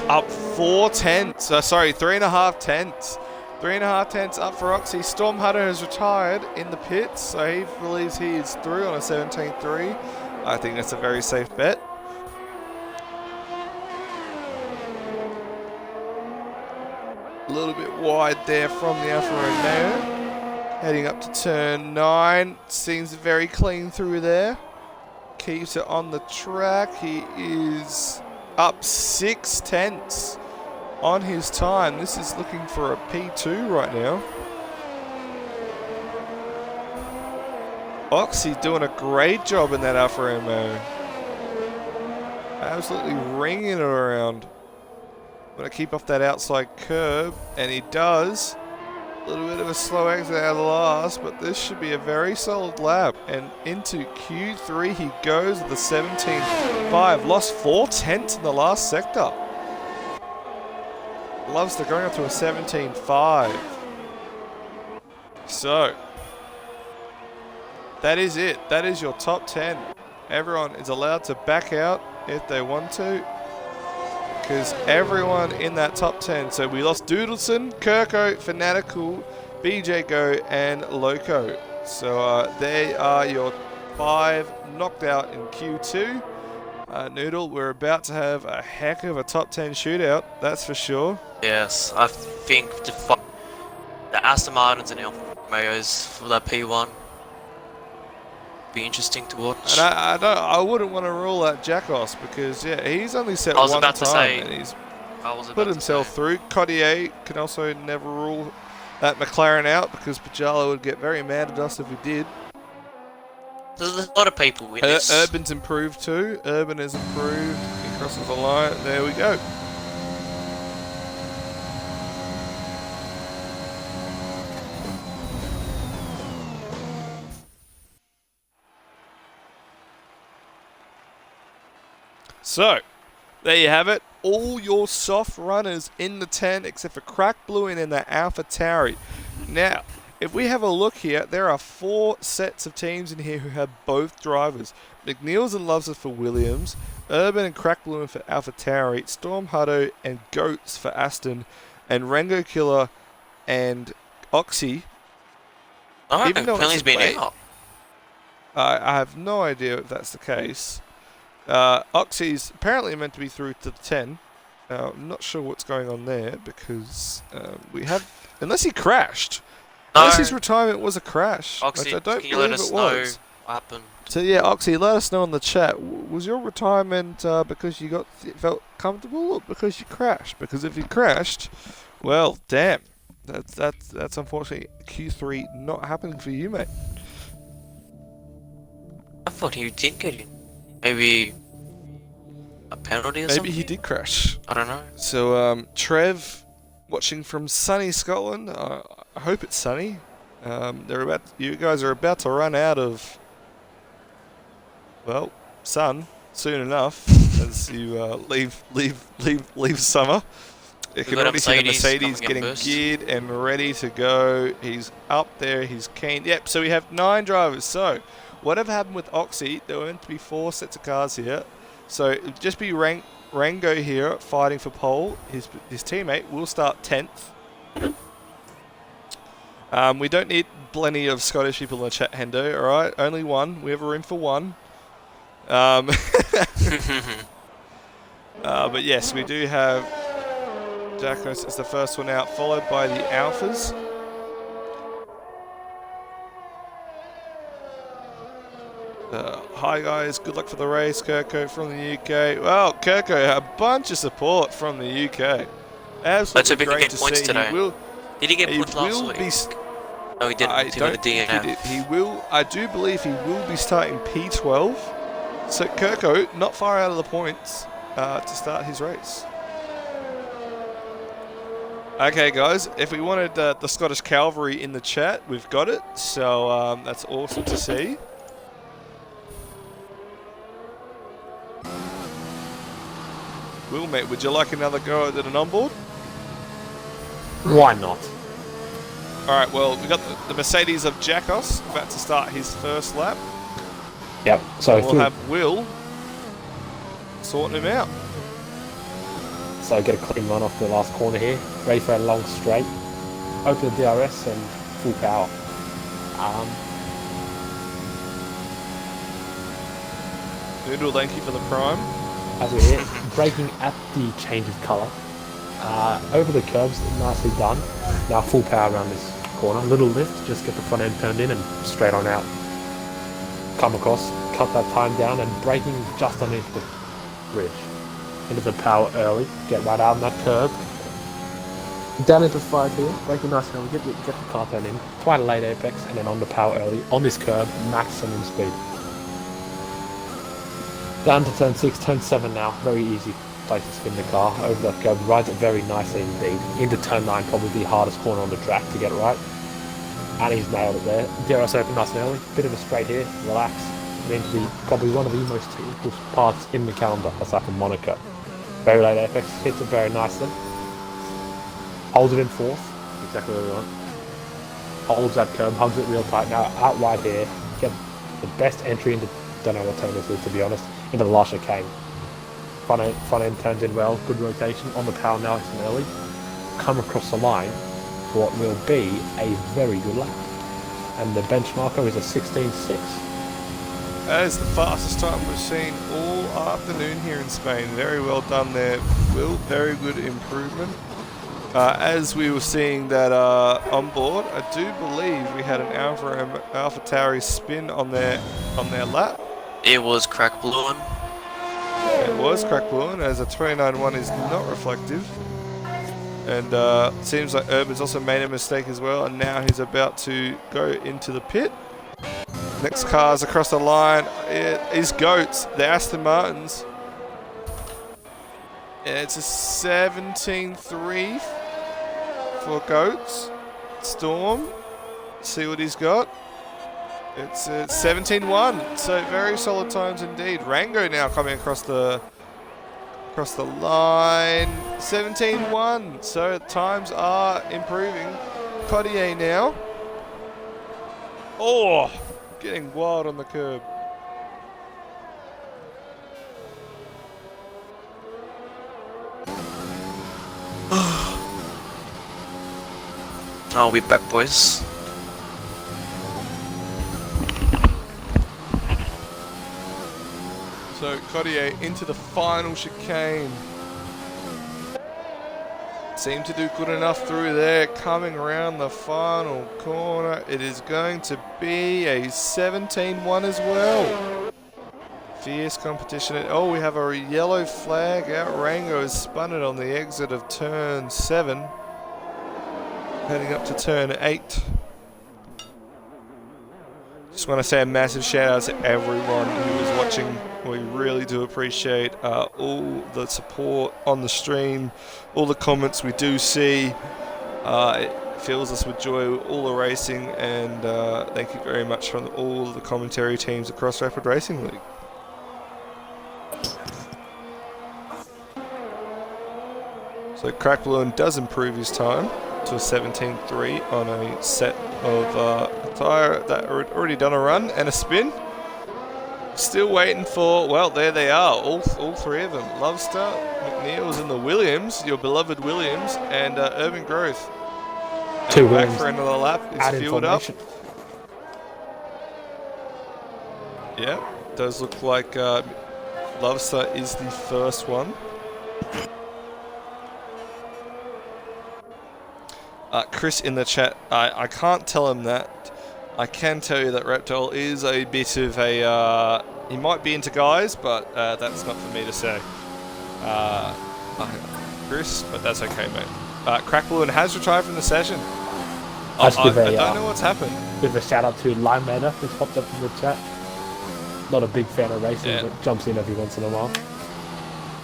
Up 4 tenths. Sorry, 3.5 tenths. 3.5 tenths up for Oxy. Storm Hunter has retired in the pits, so he believes he is through on a 17.3. I think that's a very safe bet. A little bit wide there from the Alfa Romeo. Heading up to turn 9. Seems very clean through there. Keeps it on the track. He is up 6 tenths on his time. This is looking for a P2 right now. Oxy doing a great job in that Alfa Romeo. Absolutely ringing it around. Going to keep off that outside curb, and he does. A little bit of a slow exit out of the last, but this should be a very solid lap. And into Q3 he goes with the 17.5. Lost 4 tenths in the last sector. Loves to going up to a 17.5. So, that is it. That is your top 10. Everyone is allowed to back out if they want to, because everyone in that top 10. So we lost Doodleson, Kirko, Fanatical, BJ Go, and Loco. So they are your 5 knocked out in Q2. Noodle, we're about to have a heck of a top 10 shootout, that's for sure. Yes, I think the Aston Martins and Alfa Romeos for that P1 be interesting to watch. And I wouldn't want to rule out Jackos because yeah, he's only set I was one about to time say- and he's I was put about himself to say, through. Cottier can also never rule that McLaren out because Pajala would get very mad at us if we did. there's a lot of people in this. Urban's improved too. Urban has improved. He crosses the line. There we go. So, there you have it. All your soft runners in the 10 except for Crack Blue and the Alpha Tauri. Now, if we have a look here, there are 4 sets of teams in here who have both drivers. McNeil's and Loves It for Williams, Urban and Crack Blue for Alpha Tauri, Storm Hutto and Goats for Aston, and Rango Killer and Oxy. Oh, even though it's Penalty's a been debate. out. I have no idea if that's the case. Oxy's apparently meant to be through to the 10. I'm not sure what's going on there because we have... Unless he crashed. No, Unless his retirement was a crash. Oxy, which I don't can you let believe us it know was. what happened? So yeah, Oxy, let us know in the chat. Was your retirement because you felt comfortable or because you crashed? Because if you crashed, well, damn. That's unfortunately Q3 not happening for you, mate. I thought he did get in. Maybe a penalty or something? Maybe he did crash. I don't know. So, Trev, watching from sunny Scotland. I hope it's sunny. You guys are about to run out of, well, sun soon enough as you leave summer. You can got a already see the Mercedes Mercedes coming in getting first. geared and ready to go. He's up there. He's keen. Yep. So we have 9 drivers. So whatever happened with Oxy, there were meant to be 4 sets of cars here. So it'd just be Rango here fighting for pole. His teammate will start 10th. We don't need plenty of Scottish people in the chat, Hendo. All right, only one. We have room for one. But yes, we do have Jackos as the first one out, followed by the Alphas. Hi guys, good luck for the race. Kirko from the UK. Well, Kirko, a bunch of support from the UK. Let's hope Absolutely he can great get to points see. today. Did he get points last will week? be No, he didn't. I He got a don't think he did. DNF. He will. I do believe he will be starting P12. So Kirko, not far out of the points to start his race. Okay, guys. If we wanted the Scottish Cavalry in the chat, we've got it. So that's awesome to see. Will, mate, would you like another go at an onboard? Why not? All right. Well, we got the Mercedes of Jackos about to start his first lap. Yep. So We'll have Will sorting him out. So get a clean run off the last corner here. Ready for a long straight. Open the DRS and full power. Noodle, thank you for the prime. As we're here, braking at the change of colour. Over the curbs, nicely done. Now full power around this corner. Little lift, just get the front end turned in and straight on out. Come across, cut that time down and braking just underneath the bridge. Into the power early, get right out on that curb. Down into 5 here, braking nice and early, get the car turned in. Quite a late apex and then on the power early. On this curb, maximum speed. Down to turn 6, turn 7 now, very easy place to spin the car. Over that curb, rides it very nicely indeed. Into turn 9, probably the hardest corner on the track to get it right. And he's nailed it there. DRS open nice and early, bit of a straight here, relax. And into probably one of the most technical parts in the calendar, aside from Monaco. Very late apex, hits it very nicely. Holds it in 4th, exactly where we want. Holds that curb, hugs it real tight. Now out wide here, get the best entry into, don't know what turn this is to be honest, into the last chicane. Front end turns in well, good rotation, on the power nice and early. Come across the line for what will be a very good lap. And the benchmarker is a 16.6. That is the fastest time we've seen all afternoon here in Spain. Very well done there, Will. Very good improvement. As we were seeing that on board, I do believe we had an AlphaTauri spin on their lap. It was crack blowing. It was crack blowing, as a 29.1 is not reflective. And seems like Urban's also made a mistake as well, and now he's about to go into the pit. Next car's across the line. It is Goats, the Aston Martins. And it's a 17.3 for Goats. Storm, see what he's got. It's 17.1, so very solid times indeed. Rango now coming across the line. 17.1, so times are improving. Cottier now. Oh, getting wild on the curb. I'll be back, boys. So Cottier into the final chicane. Seemed to do good enough through there. Coming around the final corner, it is going to be a 17.1 as well. Fierce competition. Oh, we have a yellow flag out. Rango has spun it on the exit of turn 7. Heading up to turn 8. Just want to say a massive shout out to everyone who was watching. We really do appreciate all the support on the stream, all the comments we do see. It fills us with joy, all the racing, and thank you very much from all the commentary teams across Rapid Racing League. So Crackballoon does improve his time to a 17.3 on a set of tyre that had already done a run and a spin. Still waiting for, well, there they are, all three of them. Lovestar, McNeil's and the Williams, your beloved Williams, and Urban Growth. Two back Williams. for another lap. It's fueled up. Yeah, does look like Lovestar is the first one. Chris in the chat, I can't tell him that. I can tell you that Reptile is a bit of a, he might be into guys, but that's not for me to say. Chris, but that's okay, mate. Crackballoon has retired from the session. I don't know what's happened. Bit of a shout out to Lime Matter, who's popped up in the chat. Not a big fan of racing, but jumps in every once in a while.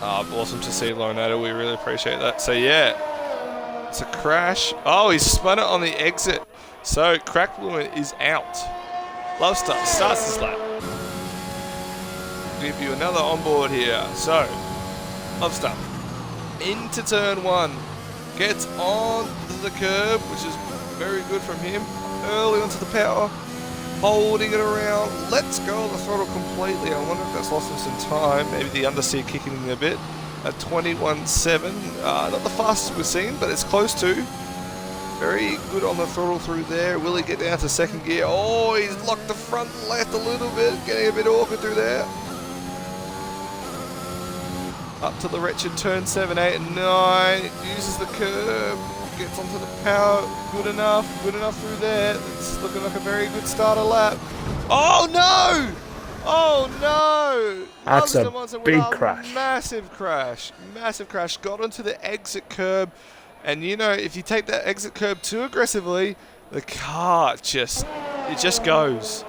Awesome to see Lonado, we really appreciate that. So yeah, it's a crash. Oh, he spun it on the exit. So Crackballoon is out. Lovestar starts this lap. Give you another onboard here. So Lovestar into turn 1, gets on the curb, which is very good from him. Early onto the power, holding it around. Let's go on the throttle completely. I wonder if that's lost him some time. Maybe the understeer kicking in a bit. At 21.7, not the fastest we've seen, but it's close to. Very good on the throttle through there. Will he get down to second gear? Oh, he's locked the front left a little bit, getting a bit awkward through there. Up to the wretched turn 7, 8, and 9. Uses the curb, gets onto the power. Good enough through there. It's looking like a very good starter lap. Oh no! Oh no! That's a big crash. Massive crash. Got onto the exit curb. And you know, if you take that exit curb too aggressively, the car just goes.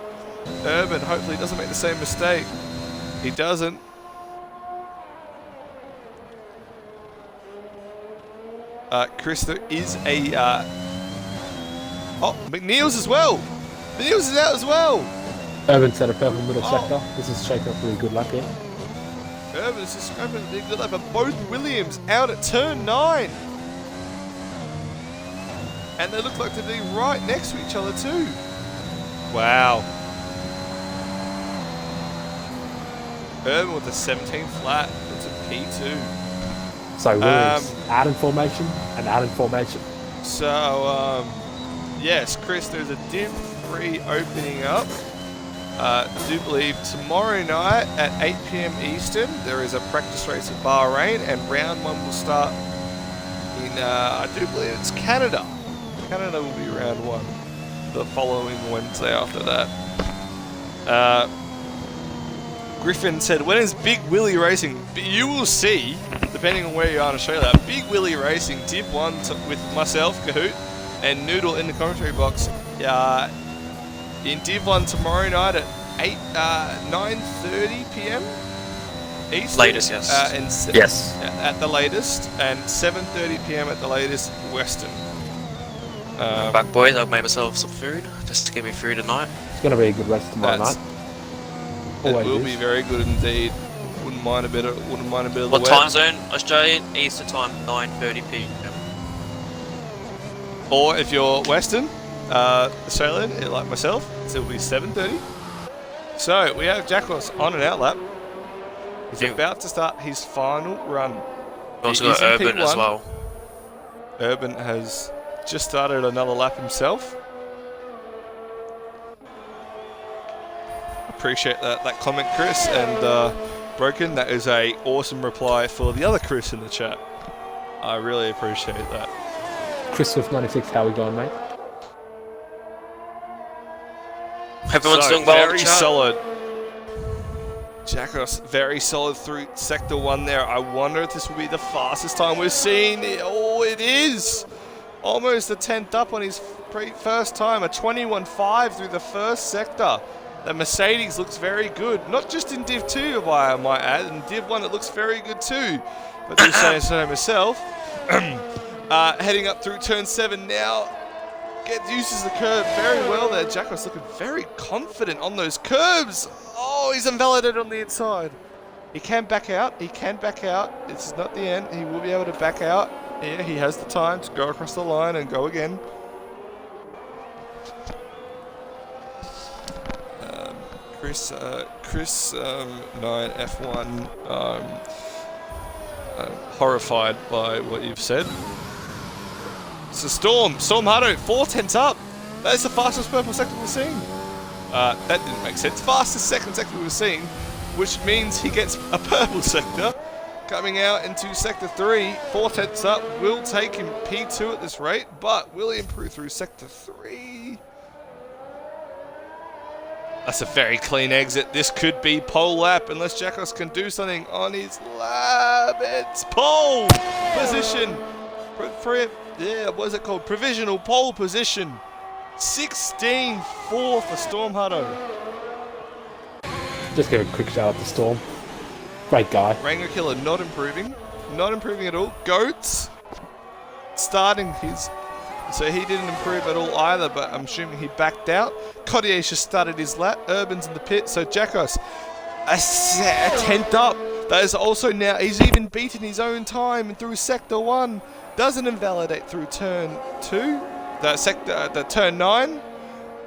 Urban hopefully doesn't make the same mistake. He doesn't. Chris, there is a... oh, McNeil's as well. McNeil's is out as well. Urban set a purple middle sector. This is shaking up a really good lap here. Urban is just scraping a big good lap, but both Williams out at turn 9. And they look like to be right next to each other too. Wow. Urban with a 17 flat. That's a P2. So Williams, out in formation and out in formation. So, yes, Chris, there's a Div 3 opening up. I do believe tomorrow night at 8 PM Eastern there is a practice race at Bahrain, and round 1 will start in, I do believe it's Canada. Canada will be round 1 the following Wednesday after that. Griffin said, when is Big Willie racing? You will see, depending on where you are in Australia, Big Willie racing Div 1 with myself, Kahoot, and Noodle in the commentary box. In Div 1 tomorrow night at 9:30 PM Eastern. Latest, yes. Yes. At the latest, and 7:30 PM at the latest Western. Back, boys, I've made myself some food just to give me through tonight. It's going to be a good race tomorrow night. It Always will is. be very good indeed. Wouldn't mind a bit of the What wet. time zone? Australian Eastern time, 9:30 PM. Or if you're Western, Australian, like myself, so it'll be 7:30. So we have Jackos on an outlap. He's Yeah. about to start his final run. We also He is got in Urban as P1. well. Urban has just started another lap himself. Appreciate that comment, Chris, and Broken. That is a awesome reply for the other Chris in the chat. I really appreciate that. Chris Swift 96, how we going, mate? Everyone's So, doing well. in the very chat. solid. Jackos, very solid through Sector 1 there. I wonder if this will be the fastest time we've seen. Oh, it is! Almost a 10th up on his first time. A 21.5 through the first sector. The Mercedes looks very good. Not just in Div 2, I might add. In Div 1 it looks very good too. But just saying so myself. Heading up through turn 7 now. Uses the curb very well there. Jackos looking very confident on those curbs. Oh, he's invalidated on the inside. He can back out. He can back out. This is not the end. He will be able to back out. Yeah, he has the time to go across the line and go again. Chris 9F1. I'm horrified by what you've said. It's a Storm Hutto, 4/10 up. That is the fastest purple sector we've seen. That didn't make sense. Fastest second sector we've seen, which means he gets a purple sector. Coming out into Sector 3, 4/10 up, will take him P2 at this rate, but will he improve through Sector 3? That's a very clean exit. This could be pole lap unless Jackos can do something on his lap. It's pole position. Yeah, what is it called? Provisional pole position. 16-4 for Storm Hutto. Just give a quick shout out to Storm. Great guy. Rango Killer not improving. Not improving at all. Goats starting his... So he didn't improve at all either, but I'm assuming he backed out. Cotier's just started his lap. Urban's in the pit. So Jackos, a 10th up. That is also now... He's even beaten his own time through Sector 1. Doesn't invalidate through turn 2. The turn 9.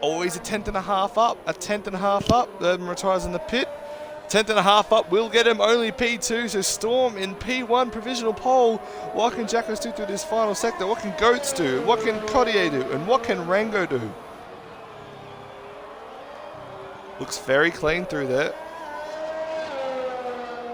Always a 10th and a half up. A 10th and a half up. Urban retires in the pit. 10th and a half up will get him only P2, so Storm in P1 provisional pole. What can Jackos do through this final sector? What can Goats do? What can Cotier do? And what can Rango do? Looks very clean through there.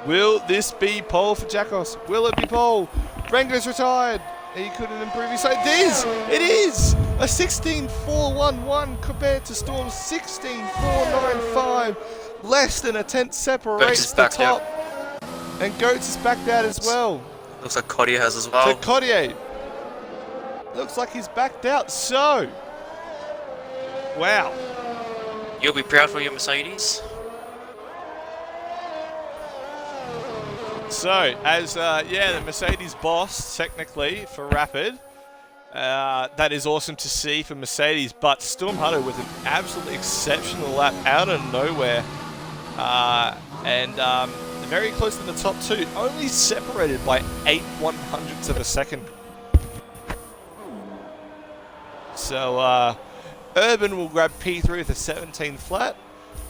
Will this be pole for Jackos? Will it be pole? Rango's retired. He couldn't improve his side. It is! It is! A 16.411 compared to Storm's 16.495. Less than a 10th separates the top. And Goats is backed out as well. Looks like Cotier has as well. So Cotier looks like he's backed out. So, wow. You'll be proud for your Mercedes. So, as the Mercedes boss technically for Rapid. That is awesome to see for Mercedes, but Storm Hutto with an absolutely exceptional lap out of nowhere. And very close to the top 2, only separated by 8/100ths of a second. So Urban will grab P3 with a 17 flat,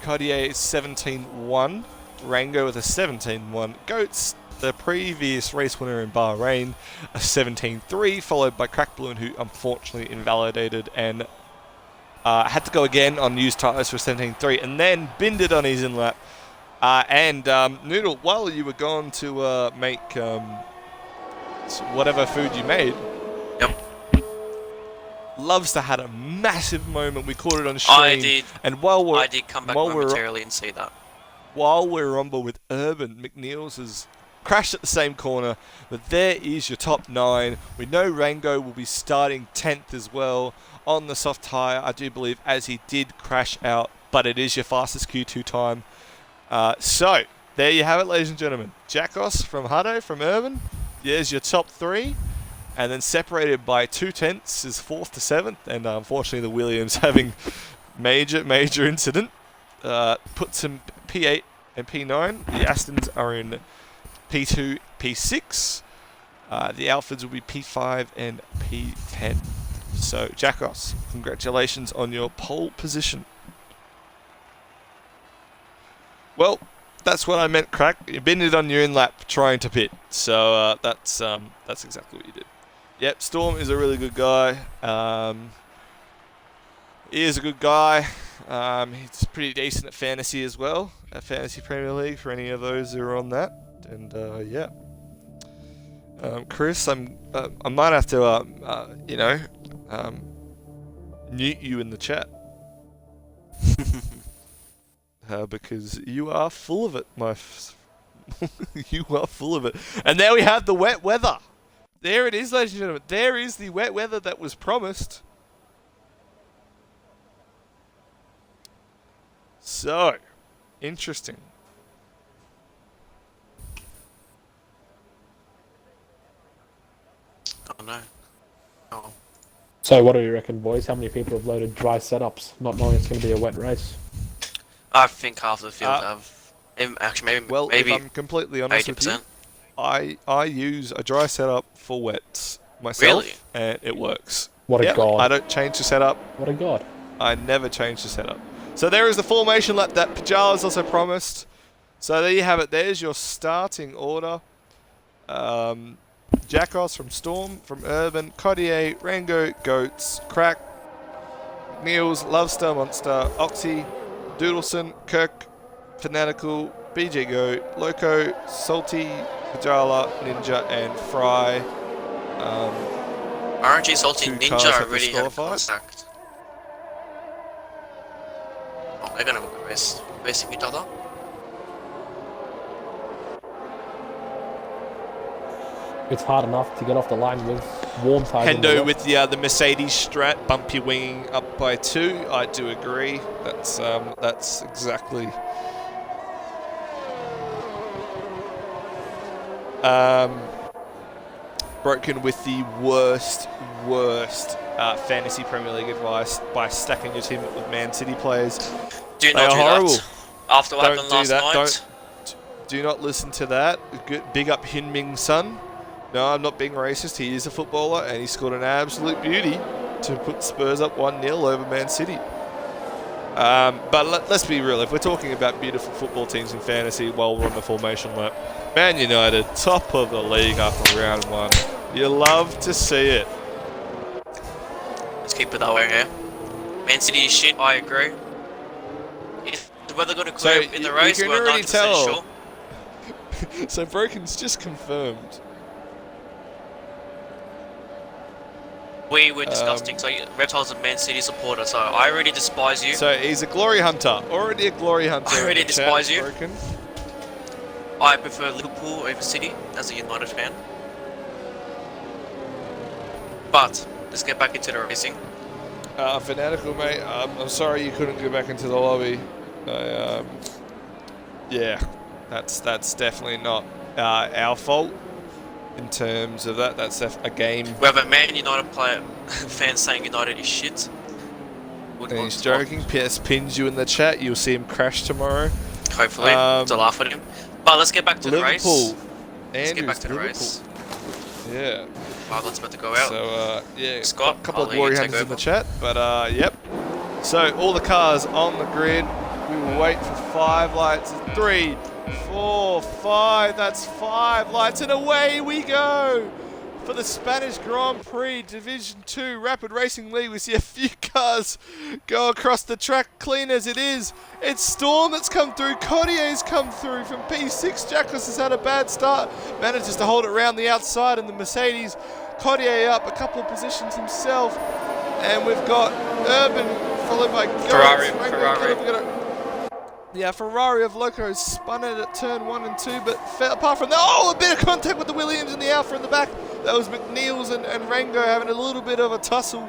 Cotier is 17.1, Rango with a 17.1, Goats, the previous race winner in Bahrain, a 17.3, followed by Crack Balloon, who unfortunately invalidated and Had to go again on used tyres for 17.3 and then binned it on his in-lap. Noodle, while you were gone to make whatever food you made, loves to had a massive moment. We caught it on stream. I did. And I did come back momentarily and see that. While we're on board with Urban, McNeils has crashed at the same corner, but there is your top 9. We know Rango will be starting 10th as well on the soft tyre, I do believe, as he did crash out, but it is your fastest Q2 time. So, there you have it, ladies and gentlemen. Jackos from Hutto, from Urban, there's your top 3. And then separated by 2/10 is 4th to 7th, and unfortunately the Williams having major incident. Puts him P8 and P9. The Astons are in P2, P6. The Alfords will be P5 and P10. So, Jackos, congratulations on your pole position. Well, that's what I meant, Crack. You binned it on your in-lap trying to pit. So, that's exactly what you did. Yep, Storm is a really good guy. He is a good guy. He's pretty decent at fantasy as well, at Fantasy Premier League, for any of those who are on that. And yeah, Chris, I might have to, mute you in the chat because you are full of it, you are full of it. And there we have the wet weather. There it is, ladies and gentlemen. There is the wet weather that was promised. So, interesting. Oh no. Oh. So what do you reckon, boys? How many people have loaded dry setups, not knowing it's going to be a wet race? I think half of the field have. Actually, maybe if I'm completely honest 80%. with you, I use a dry setup for wets myself, Really? and it works. What a god. I don't change the setup. What a god. I never change the setup. So there is the formation lap that Pajala's also promised. So there you have it. There's your starting order. Jackos from Storm, from Urban, Codier, Rango, Goats, Crack, Niels, Lovestar, Monster, Oxy, Doodleson, Kirk, Fanatical, BJ Go, Loco, Salty, Pajala, Ninja, and Fry. RNG Salty and Ninja are really having disqualified. contact. Oh, they're gonna racing each other. It's hard enough to get off the line with warm tires. Hendo with the Mercedes Strat, bumpy winging up by 2. I do agree. That's exactly. Broken with the worst fantasy Premier League advice by stacking your team up with Man City players. Do They not are do horrible. that. After what Don't happened do last that. night. Do not listen to that. Big up Hyun Ming's son. No, I'm not being racist. He is a footballer, and he scored an absolute beauty to put Spurs up 1-0 over Man City. But let's be real. If we're talking about beautiful football teams in fantasy while we're on the formation lap, Man United, top of the league after round 1. You love to see it. Let's keep it that way here. Man City is shit, I agree. If the weather going to clear up in the race, you can we're already 90% tell. sure. So Broken's just confirmed. We were disgusting, so Reptile's a Man City supporter, so I already despise you. So he's a glory hunter. Already a glory hunter. I already in the chat, despise you. Broken. I prefer Liverpool over City as a United fan. But let's get back into the racing. Fanatical, mate. I'm sorry you couldn't go back into the lobby. Yeah, that's definitely not our fault in terms of that. That's a game. We have a Man United player fan saying United is shit. And he's joking. PS pins you in the chat. You'll see him crash tomorrow. Hopefully, to laugh at him. But let's get back to the race. Liverpool. Let's get back to the race. Yeah. Violet's about to go out. So, yeah, Scott, a couple I'll of let glory you hunters take in the over. chat, but yep. So, all the cars on the grid. We will wait for 5 lights. 3, 4, 5. That's 5 lights, and away we go. for the Spanish Grand Prix Division 2 Rapid Racing League. We see a few cars go across the track clean as it is. It's Storm that's come through. Codier's come through from P6. Jackless has had a bad start. Manages to hold it around the outside, and the Mercedes. Codier up a couple of positions himself. And we've got Urban followed by Ferrari. Ferrari of Loco spun it at turn 1 and 2, but apart from that, a bit of contact with the Williams and the Alfa in the back. That was McNeil's and Rango having a little bit of a tussle.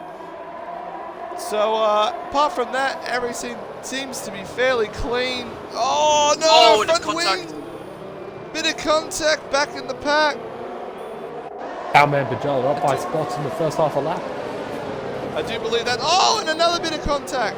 So apart from that, everything seems to be fairly clean. Oh no, front wing! Bit of contact back in the pack. Our man Bajala up by spots in the first half a lap. I do believe that. Oh, and another bit of contact.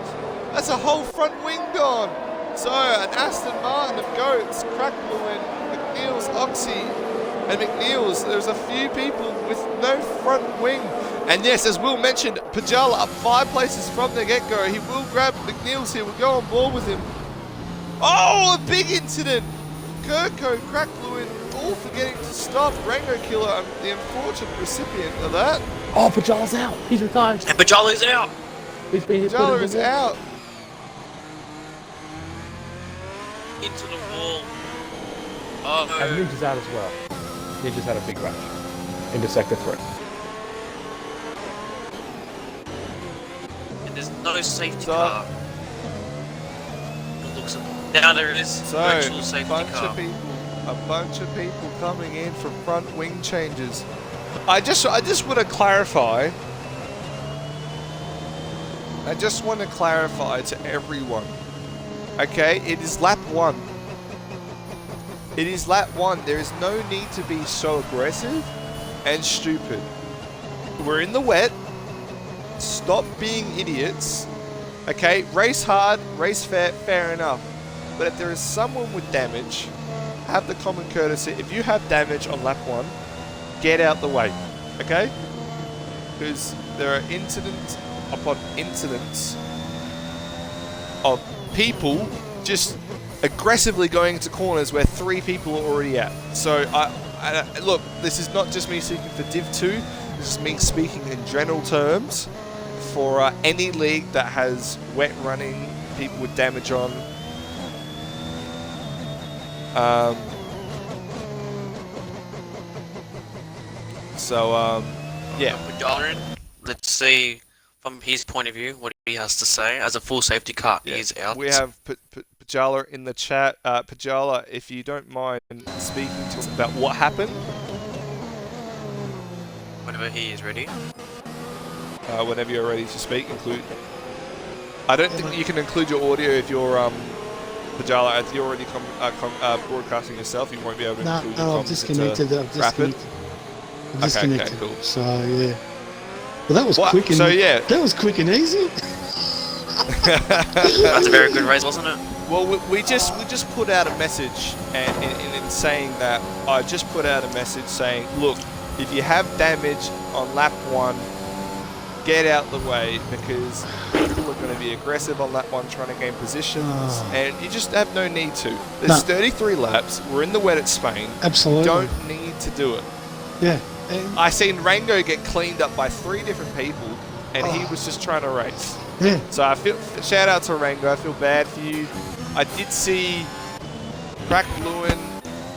That's a whole front wing gone. So, an Aston Martin of Goats, Crackblue and McNeil's Oxy. And McNeil's, there's a few people with no front wing. And yes, as Will mentioned, Pajala up 5 places from the get-go. He will grab McNeil's here. We'll go on board with him. Oh, a big incident. Kirko, Crackblue, all forgetting to stop. Rango Killer, the unfortunate recipient of that. Oh, Pajala's out. He's retired. And Pajala's out. He's been hit. Pajala is out. Into the wall. Oh. And Ninja's out as well. Ninja's had a big crash into sector 3. And there's no safety car. It looks now there is virtual safety car. A bunch of people coming in for front wing changes. I just want to clarify. I just want to clarify to everyone. Okay, it is lap 1. It is lap 1. There is no need to be so aggressive and stupid. We're in the wet. Stop being idiots. Okay, race hard, race fair enough. But if there is someone with damage, have the common courtesy. If you have damage on lap 1, get out the way. Okay? Because there are incidents upon incidents of people just aggressively going into corners where 3 people are already at. So, I look, this is not just me speaking for Div 2, this is me speaking in general terms for any league that has wet running, people with damage on. Yeah. Let's see from his point of view what he has to say. As a full safety car, he's out. We have Pajala in the chat. Pajala, if you don't mind speaking to us about what happened. Whenever he is ready. Whenever you're ready to speak, include. I don't think you can include your audio if you're Pajala. If you're already broadcasting yourself, you won't be able to include your I've disconnected. Rapid. Okay, cool. So yeah. Well, that was quick and that was quick and easy. That's a very good race, wasn't it? Well, we just put out a message, and in saying that, I just put out a message saying, look, if you have damage on lap 1, get out the way, because people are going to be aggressive on lap 1 trying to gain positions, and you just have no need to. There's 33 laps. We're in the wet at Spain. Absolutely. Don't need to do it. Yeah. I seen Rango get cleaned up by 3 different people, and he was just trying to race. Yeah. So I feel, shout out to Rango. I feel bad for you. I did see Crack Lewin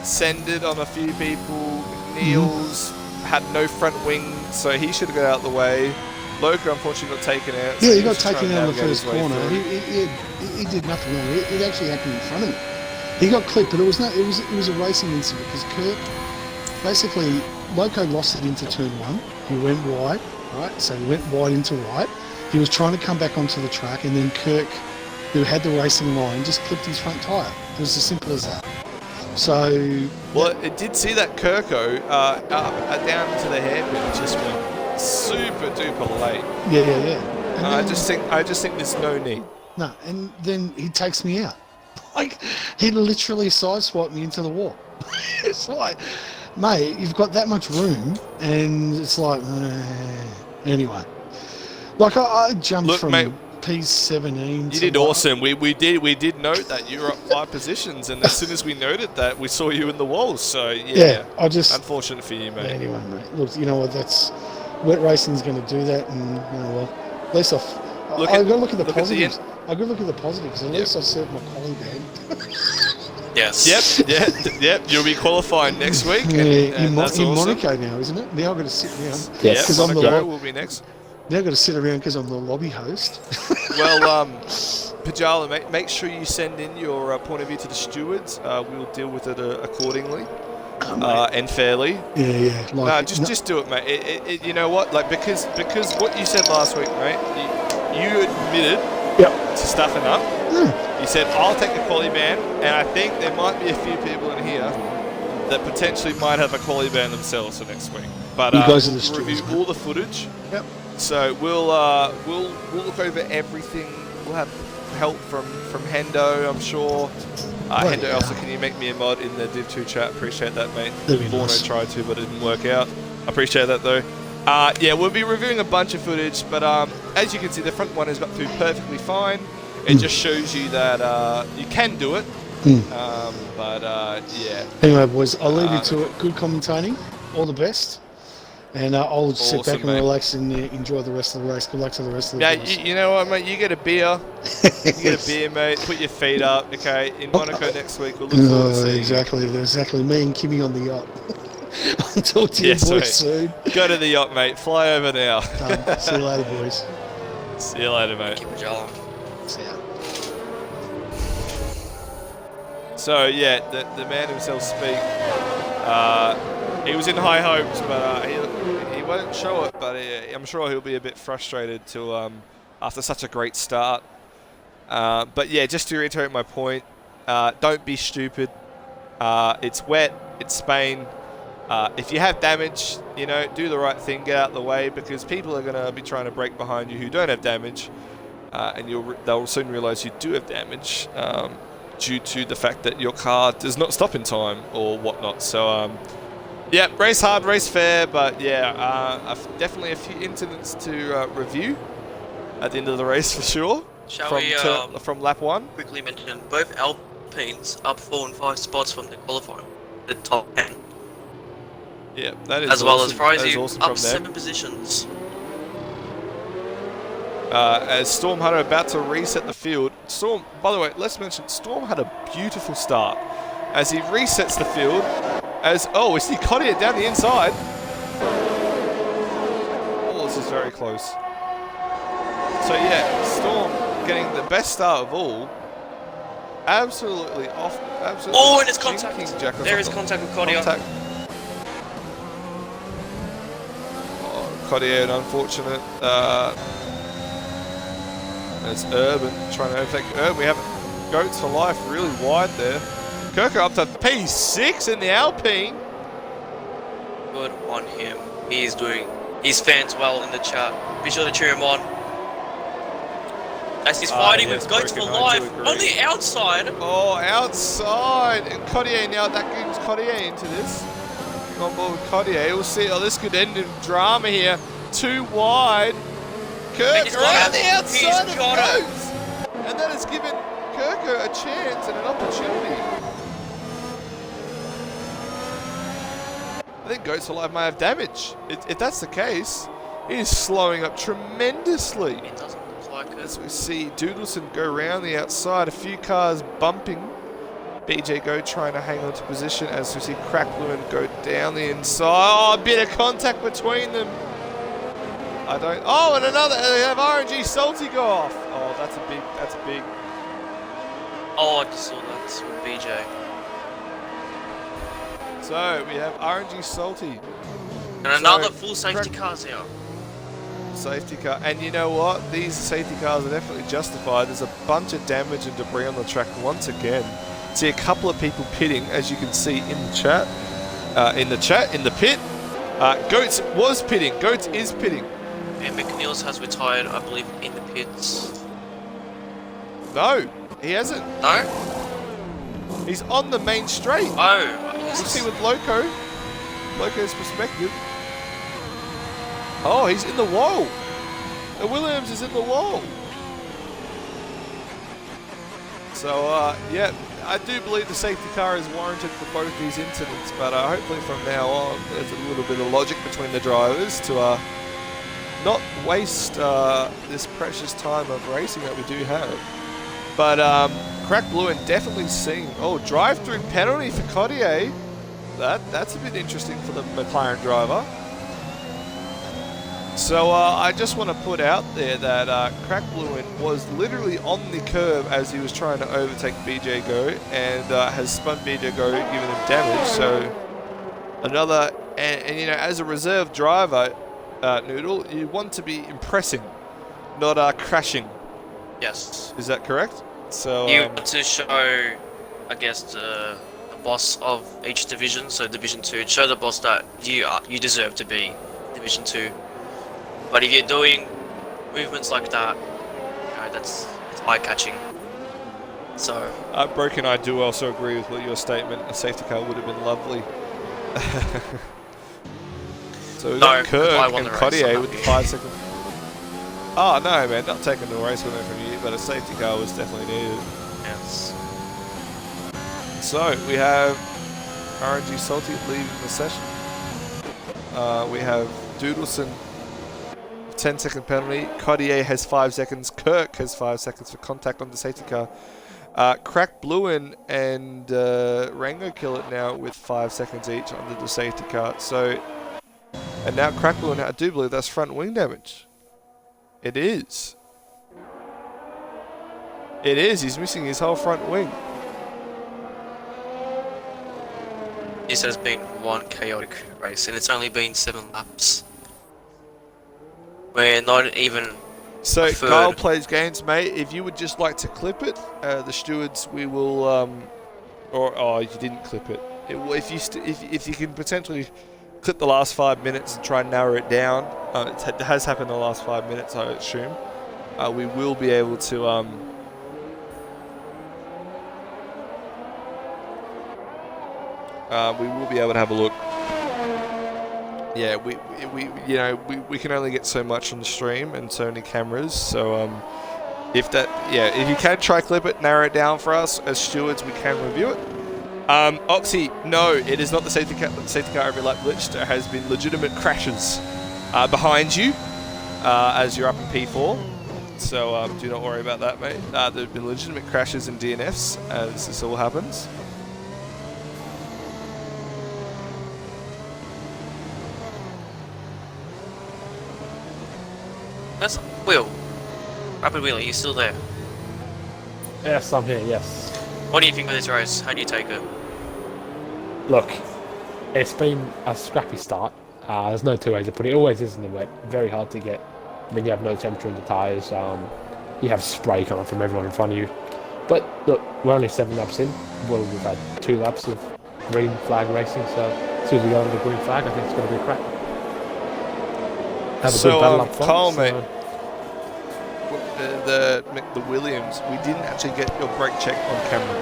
send it on a few people. McNeil's had no front wing, so he should have got out of the way. Loco unfortunately got taken out. Yeah, he got taken out of the first corner. He did nothing wrong. It actually happened in front of him. He got clipped, but it was a racing incident because Kirk basically. Loco lost it into turn 1. He went wide, right? So he went wide into right. He was trying to come back onto the track, and then Kirk, who had the racing line, just clipped his front tyre. It was as simple as that. So... Well, it did see that Kirko down into the hairpin just went super duper late. Yeah. And I just think there's no need. No, and then he takes me out. Like, he literally sideswiped me into the wall. It's like... Mate, you've got that much room, and it's like, anyway. Like, I jumped from P17. You did awesome. We did note that you were up 5 positions, and as soon as we noted that, we saw you in the walls. So yeah, I just unfortunate for you, mate. Yeah, anyway, mate. Look, you know what? That's wet racing's going to do that, and you know what? At least I've got to look at the positives. I've got to look at the positives. At least I served my quality band. Yes. Yep. You'll be qualifying next week. In that's awesome. Monaco now, isn't it? Now I've got to sit around. Yes, because I'm Monaco will be next. Now I've got to sit around because I'm the lobby host. Well, Pajala, make sure you send in your point of view to the stewards. We'll deal with it accordingly and fairly. Yeah. Just do it, mate. You know what? Like because what you said last week, mate. You admitted to stuffing up. You said I'll take the quality ban, and I think there might be a few people in here that potentially might have a quality ban themselves for next week. But you guys are the we'll stewards, review all the footage. Yep. So we'll look over everything. We'll have help from Hendo, I'm sure. Hendo, also, can you make me a mod in the Div 2 chat? Appreciate that, mate. Borno tried to, but it didn't work out. I appreciate that, though. We'll be reviewing a bunch of footage, but as you can see, the front one has got through perfectly fine. It just shows you that you can do it. Anyway, boys, I'll leave you to it. Good commentating. All the best. And I'll sit back and relax and enjoy the rest of the race. Good luck to the rest of the race. You know what, mate? You get a beer. Mate. Put your feet up, okay? In Monaco next week. We'll look forward to seeing you. Exactly. Me and Kimmy on the yacht. I'll talk to you boys soon. Go to the yacht, mate. Fly over now. See you later, boys. See you later, mate. Keep it going. See ya. So, yeah, the man himself speak. He was in high hopes, but he won't show it. But I'm sure he'll be a bit frustrated after such a great start. But yeah, just to reiterate my point, don't be stupid. It's wet. It's Spain. If you have damage, do the right thing. Get out of the way, because people are going to be trying to brake behind you who don't have damage, and they'll soon realise you do have damage due to the fact that your car does not stop in time or whatnot. So. Yeah, race hard, race fair, but definitely a few incidents to review at the end of the race for sure. From lap 1? Quickly mention both Alpines up 4 and 5 spots from the qualifying, the top 10. Yeah, that is as well as Frizy awesome up 7 positions. As Storm Hunter about to reset the field. Storm, by the way, let's mention Storm had a beautiful start as he resets the field. We see Cottier down the inside. Oh, this is very close. So yeah, Storm getting the best start of all. Absolutely off. Absolutely. Oh, and it's contact. There is contact with Cottier. Cottier, an unfortunate. There's Urban trying to overtake Urban. We have Goats for Life really wide there. Kirker up to P6 in the Alpine. Good on him. He's doing his fans well in the chat. Be sure to cheer him on. As he's fighting with Goats for Life on the outside. Oh, outside. And Cottier now, that gives Cottier into this. On board with Cottier. We'll see. Oh, this could end in drama here. Too wide. Kirker around the outside of Goats. And that has given Kirker a chance and an opportunity. I think Goats for Life may have damage. If that's the case, he is slowing up tremendously. It doesn't look like it. As we see Doodleson go around the outside, a few cars bumping. BJ Go trying to hang on to position as we see Cracklumen go down the inside. Oh, a bit of contact between them. And another, they have RNG Salty go off. Oh, that's a big. Oh, I just saw that with BJ. So we have RNG Salty. And another full safety car's out. Safety car. And you know what? These safety cars are definitely justified. There's a bunch of damage and debris on the track once again. See a couple of people pitting, as you can see in the chat. In the pit. Goats was pitting. Goats is pitting. And McNeil's has retired, I believe, in the pits. No, he hasn't. No? He's on the main straight. Oh. You see with Loco's perspective. Oh, he's in the wall. The Williams is in the wall. So, yeah, I do believe the safety car is warranted for both these incidents, but hopefully from now on there's a little bit of logic between the drivers to not waste this precious time of racing that we do have. But Crack Blue and definitely seeing, drive-through penalty for Cottier. That's a bit interesting for the McLaren driver. So I just want to put out there that Crack Blue was literally on the curb as he was trying to overtake BJ Go and has spun BJ Go, giving him damage. So another, and you know, as a reserve driver, Noodle, you want to be impressing, not crashing. Yes. Is that correct? So you want to show, I guess, the boss of each division, so Division 2, show the boss that you deserve to be Division 2. But if you're doing movements like that, you know, it's eye-catching. So Broken, I do also agree with your statement. A safety car would have been lovely. So we've got Kirk and Cottier with 5 seconds. Oh no, man, not taking the race winner from you, but a safety car was definitely needed. Yes. So we have RNG Salty leaving the session. We have Doodleson, 10-second penalty. Cottier has 5 seconds. Kirk has 5 seconds for contact on the safety car. Crack Bluin and Rango kill it now with 5 seconds each under the safety car. So, and now Crack Bluin, I do believe that's front wing damage. It is. It is. He's missing his whole front wing. This has been one chaotic race, and it's only been 7 laps. We're not even. So Kyle plays games, mate. If you would just like to clip it, the stewards, we will. You didn't clip it. If you can potentially clip the last 5 minutes and try and narrow it down, it has happened in the last 5 minutes, I assume. We will be able to. We will be able to have a look. Yeah, we can only get so much on the stream and so many cameras. So if you can try clip it, narrow it down for us as stewards, we can review it. Oxy, no, it is not the safety car every lap glitch. There has been legitimate crashes behind you as you're up in P4. So do not worry about that, mate. There have been legitimate crashes in DNFs as this all happens. That's Will. Rapid Wheel, are you still there? Yes, I'm here, yes. What do you think of this race? How do you take it? Look, it's been a scrappy start. There's no two ways to put it. It always is in the wet. Very hard to get. I mean, you have no temperature in the tyres. You have spray coming from everyone in front of you. But look, we're only 7 laps in. Well, we've had 2 laps of green flag racing, so as soon as we go to the green flag, I think it's going to be a crack. Have a good battle up front. Carl, mate, the Williams, we didn't actually get your brake check on camera.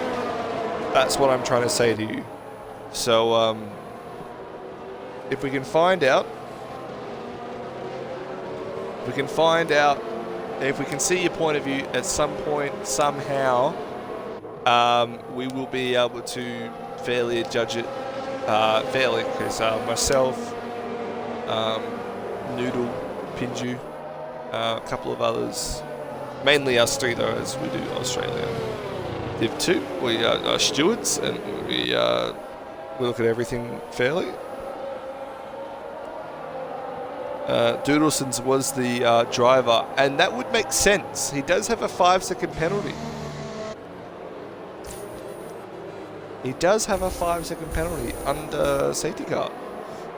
That's what I'm trying to say to you. So, if we can find out, if we can see your point of view at some point, somehow, we will be able to fairly judge it fairly, because myself, Noodle, Pinju, a couple of others, mainly us 3 though, as we do Australia. Div 2, we are stewards, and we look at everything fairly. Doodleson's was the driver, and that would make sense. He does have a 5-second penalty. He does have a 5-second penalty under safety car.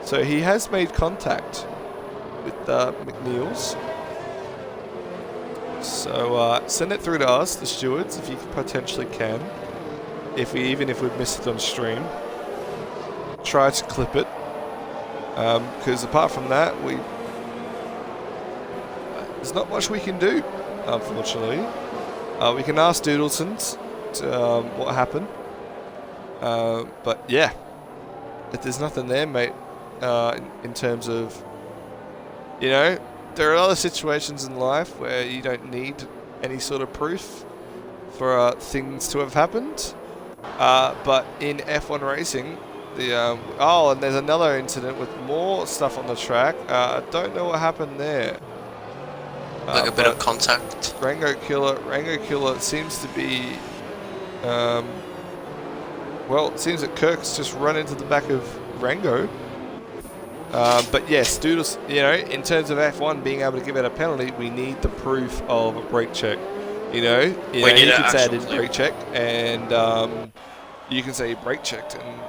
So he has made contact with McNeil's. So send it through to us, the stewards, if you potentially can. Even if we've missed it on stream, try to clip it. Because apart from that, there's not much we can do, unfortunately. We can ask Doodleson's what happened. But yeah, if there's nothing there, mate, in terms of, you know, there are other situations in life where you don't need any sort of proof. for things to have happened. But in F1 racing, and there's another incident with more stuff on the track. I don't know what happened there. Like a bit of contact. Rango Killer seems to be. Well, it seems that Kirk's just run into the back of Rango. But yes, Doodles, in terms of F1 being able to give out a penalty, we need the proof of a brake check. You could say I did brake check, and you can say you brake checked, and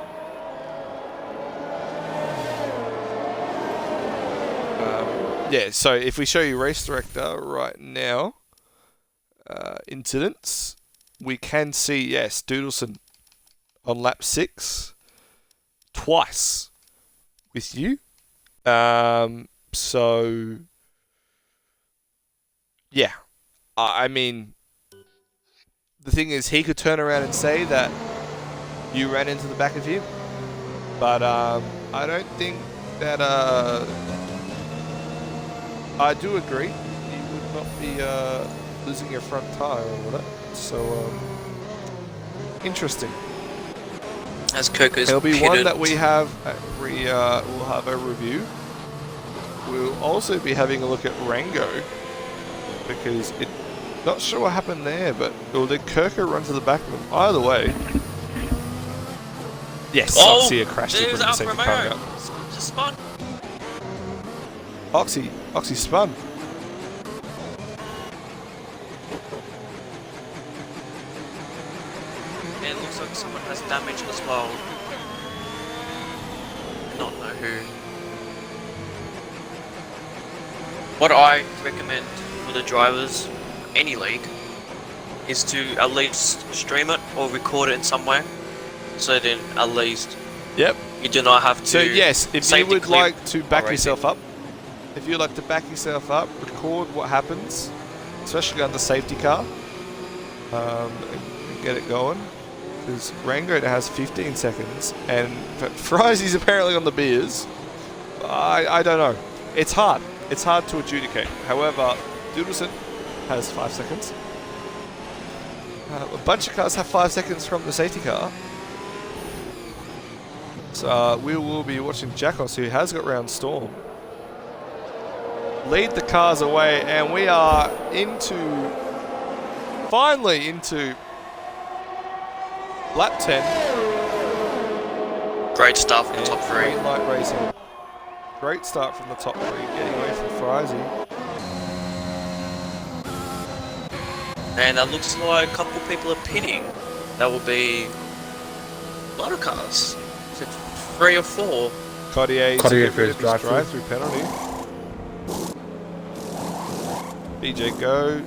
so if we show you Race Director right now, incidents, we can see, yes, Doodleson on lap 6 twice with you. So yeah, I mean, the thing is, he could turn around and say that you ran into the back of him, but I don't think that I do agree you would not be losing your front tire or whatever. So interesting. As Kirk is There'll be pitted. one that we have. We'll have a review. We'll also be having a look at Rango, because not sure what happened there, but did Kirko run to the back of him? Either way, yes, Oxy crashed it when the safety car out. Just spun. Oxy spun. And it looks like someone has damage as well. Not know who. What I recommend for the drivers, any league, is to at least stream it or record it in some way, so then at least you do not have to. So yes, if you would like to back yourself up, record what happens, especially on the safety car, and get it going. Because Rango has 15 seconds, and Frizzy's apparently on the beers. I don't know. It's hard. It's hard to adjudicate. However, Doodleson has 5 seconds. A bunch of cars have 5 seconds from the safety car. So we will be watching Jackos, who has got round Storm, lead the cars away, and we are finally into lap 10. Great start from the top 3. Green light racing. Great start from the top 3, getting away from Frizzy. And that looks like a couple people are pitting. That will be a lot of cars. Is it 3 or 4? Cottier for his drive-through penalty. BJ Go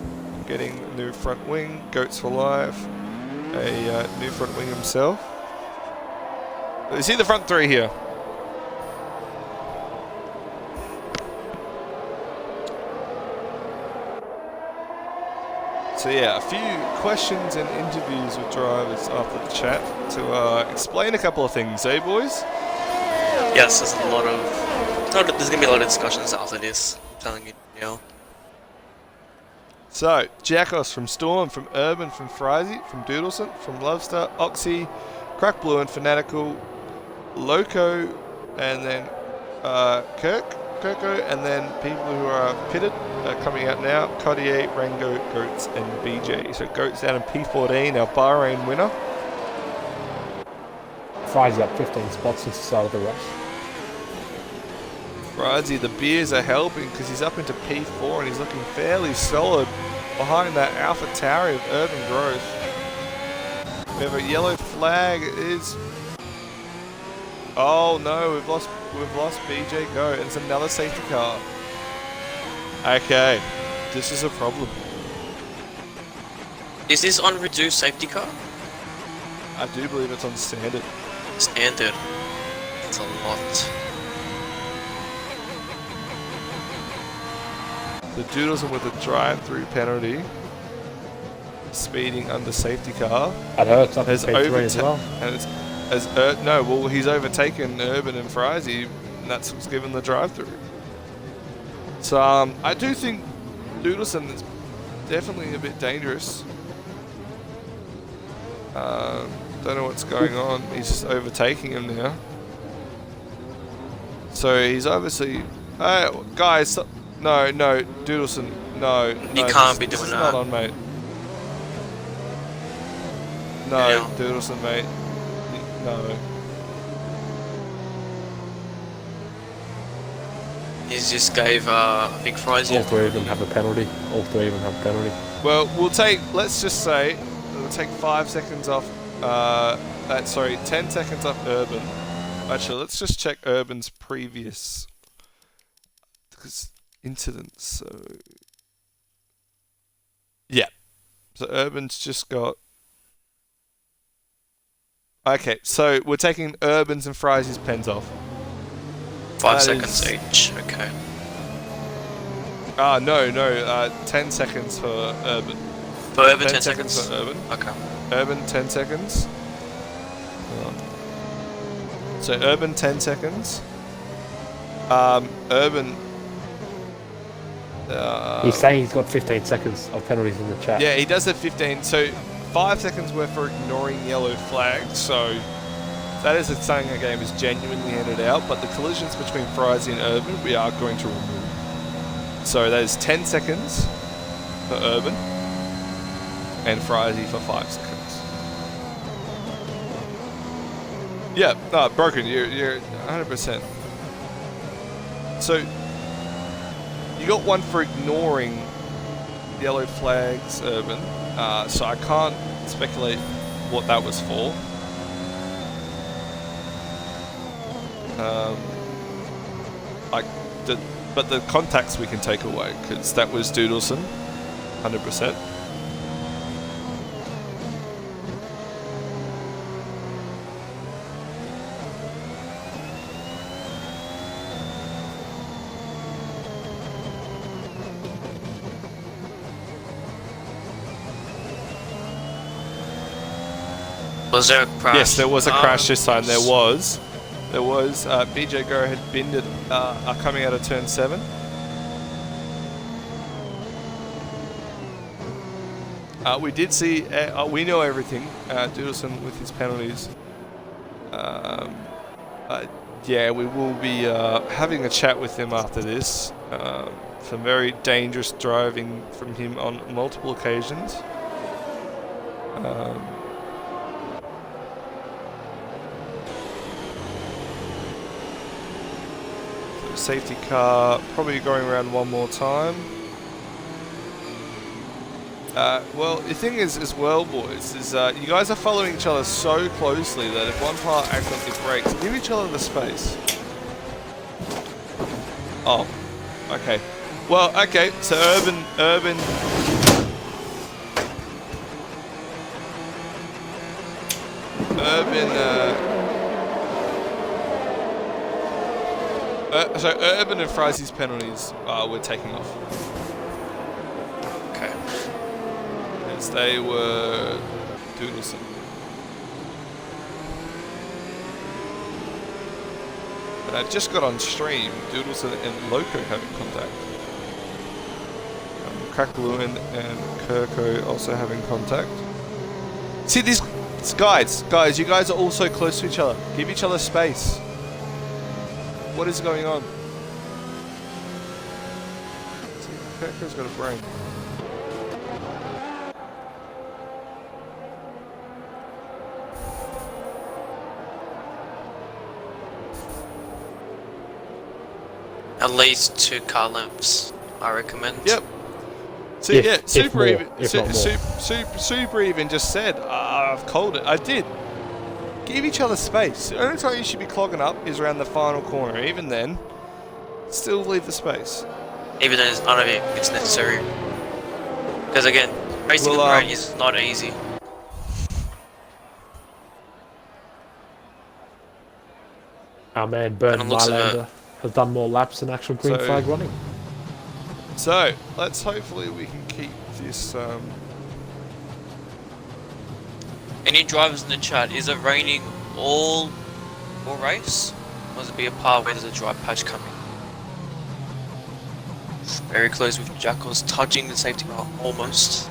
getting a new front wing. Goats for life. A new front wing himself. You see the front 3 here. So yeah, a few questions and interviews with drivers after the chat to explain a couple of things, eh boys? Yes, there's a lot of... There's going to be a lot of discussions after this, I'm telling you now. So, Jackos from Storm, from Urban, from Frizzy, from Doodleson, from Lovestar, Oxy, Crack Blue and Fanatical, Loco, and then Kirko, and then people who are pitted are coming out now. Cottier, Rango, Goats, and BJ. So Goats down in P14, our Bahrain winner. Frizzy up 15 spots since the start of the race. Frizzy, the beers are helping because he's up into P4 and he's looking fairly solid behind that Alpha Tauri of Urban Growth. We have a yellow flag. It is... Oh no, we've lost BJ Go. It's another safety car. Okay, this is a problem. Is this on reduced safety car? I do believe it's on standard. Standard. That's a lot. The Doodleson with a drive-through penalty. Speeding under safety car. That hurts up to Has P3 as well. And it's, he's overtaken Urban and Frizzy, and that's what's given the drive-through. So I do think Doodleson is definitely a bit dangerous. Don't know what's going on. He's just overtaking him now. So he's obviously... guys, no, Doodleson, no. You can't be doing this is that. not on, mate. No, Yeah. Doodleson, mate. No. He's just gave Big Fries All three of them have a penalty. Well, let's just say, we'll take 5 seconds off, 10 seconds off Urban. Actually, let's just check Urban's previous incidents. So, yeah. So Urban's just got... Okay, so we're taking Urban's and Fries' pens off. 5 seconds each. Okay. No, 10 seconds for Urban. For Urban, 10 seconds. for Urban. Okay. Urban, 10 seconds. Hang on. So Urban, 10 seconds. Urban... He's saying he's got 15 seconds of penalties in the chat. Yeah, he does have 15. So 5 seconds worth for ignoring yellow flags. So that is saying a game is genuinely handed out. But the collisions between Fries and Urban, we are going to remove. So that is 10 seconds for Urban and Frizy for 5 seconds. Yeah, no, broken. You're 100%. So you got one for ignoring yellow flags, Urban. So I can't speculate what that was for. But the contacts we can take away, because that was Doodleson, 100%. Was there a crash? Yes, there was a crash this time. There was. BJ Go had binned it coming out of turn 7. We did see, we know everything, Doodleson with his penalties. Yeah, we will be having a chat with him after this. Some very dangerous driving from him on multiple occasions. Safety car probably going around one more time. Well, the thing is as well, boys, is you guys are following each other so closely that if one part accidentally breaks, give each other the space. Oh, okay. Well, okay, so Urban so Urban and Frizzy's penalties we're taking off. Okay. As they were Doodleson. And I just got on stream, Doodleson and Loco having contact. Crackluin and Kirko also having contact. See these guys, you guys are all so close to each other. Give each other space. What is going on? See, Kirko's got a brain. At least 2 car lengths, I recommend. Yep. So If- yeah, if Super more, even, if not more. Super even just said, I've called it. I did. Give each other space. The only time you should be clogging up is around the final corner. Even then, still leave the space. Even though I don't think it's necessary. Because again, racing Well, on the road is not easy. Our man Burn And it looks like Mylander has done more laps than actual green So- flag running. So let's hopefully we can keep this. Any drivers in the chat, is it raining all race? Or does it be a part where there's a dry patch coming? Very close with Jackals touching the safety car, almost.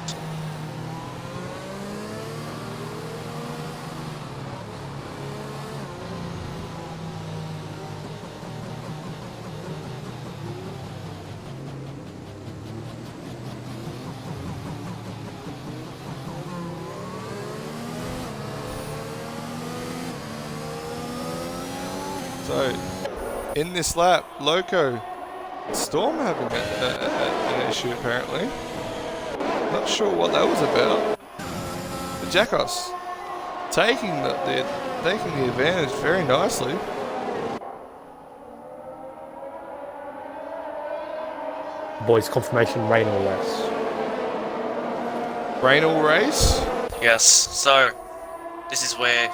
So, in this lap, Loco, Storm having an issue apparently. Not sure what that was about. But Jackos taking the advantage very nicely. Boys, confirmation, rain or less. Rain all race. Yes, so this is where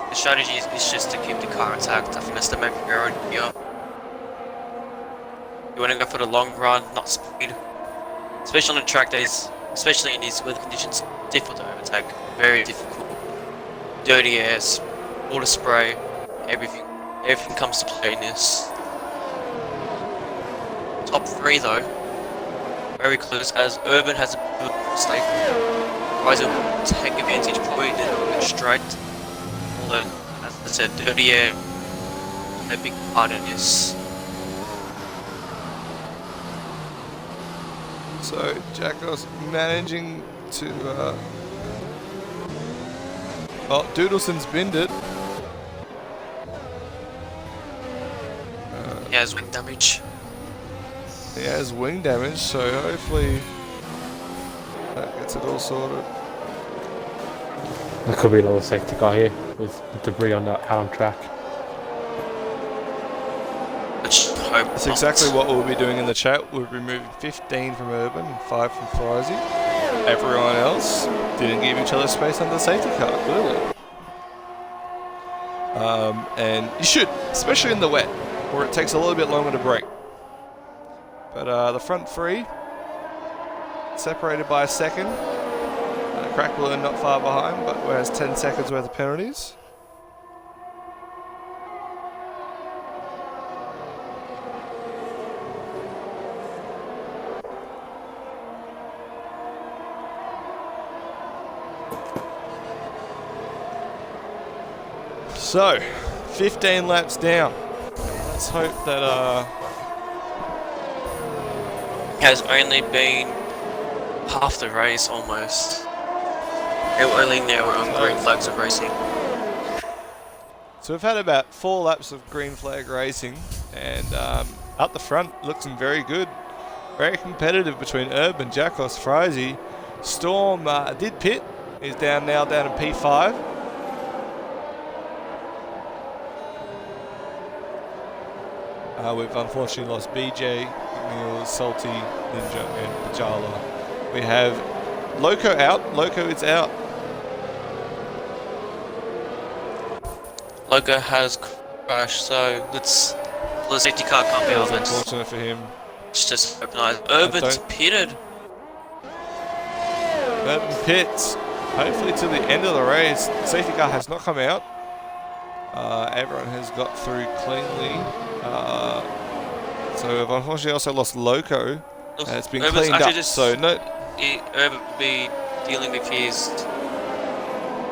the strategy is just to keep the car intact. I think that's the main priority here. You want to go for the long run, not speed. Especially on a track that is, especially in these weather conditions, difficult to overtake. Very difficult. Dirty airs, water spray, everything comes to play in this. Top 3 though, very close, as Urban has a good mistake. Ryzen will take advantage, probably then straight. Although, as I said, dirty air, a big part in this. So Jackos managing to. Oh, Doodleson's binned it. He has wing damage. He has wing damage, so hopefully that gets it all sorted. There could be another safety car here with debris on that out on track. Let's hope That's not. exactly what we'll be doing in the chat. We'll be removing 15 from Urban and 5 from Frizy. Everyone else didn't give each other space on the safety car, clearly. And you should, especially in the wet, where it takes a little bit longer to brake. But the front 3, separated by a second. Crack balloon not far behind, but has 10 seconds worth of penalties. So, 15 laps down. Let's hope that Has only been half the race almost. We're only now on green flags of racing. So we've had about 4 laps of green flag racing, and up the front looking very good. Very competitive between Urban, Jackos, Frizy. Storm did pit. He's now down in P5. We've unfortunately lost BJ, McNeil, Salty, Ninja, and Pajala. We have Loco out. Loco is out. Loco has crashed, so the safety car can't be over. Unfortunate for him. It's just open. Urban's pitted. Urban pits. Hopefully to the end of the race. Safety car has not come out. Everyone has got through cleanly. So we've unfortunately also lost Loco. It's been Urban's cleaned actually up. So no. Urban will be dealing with his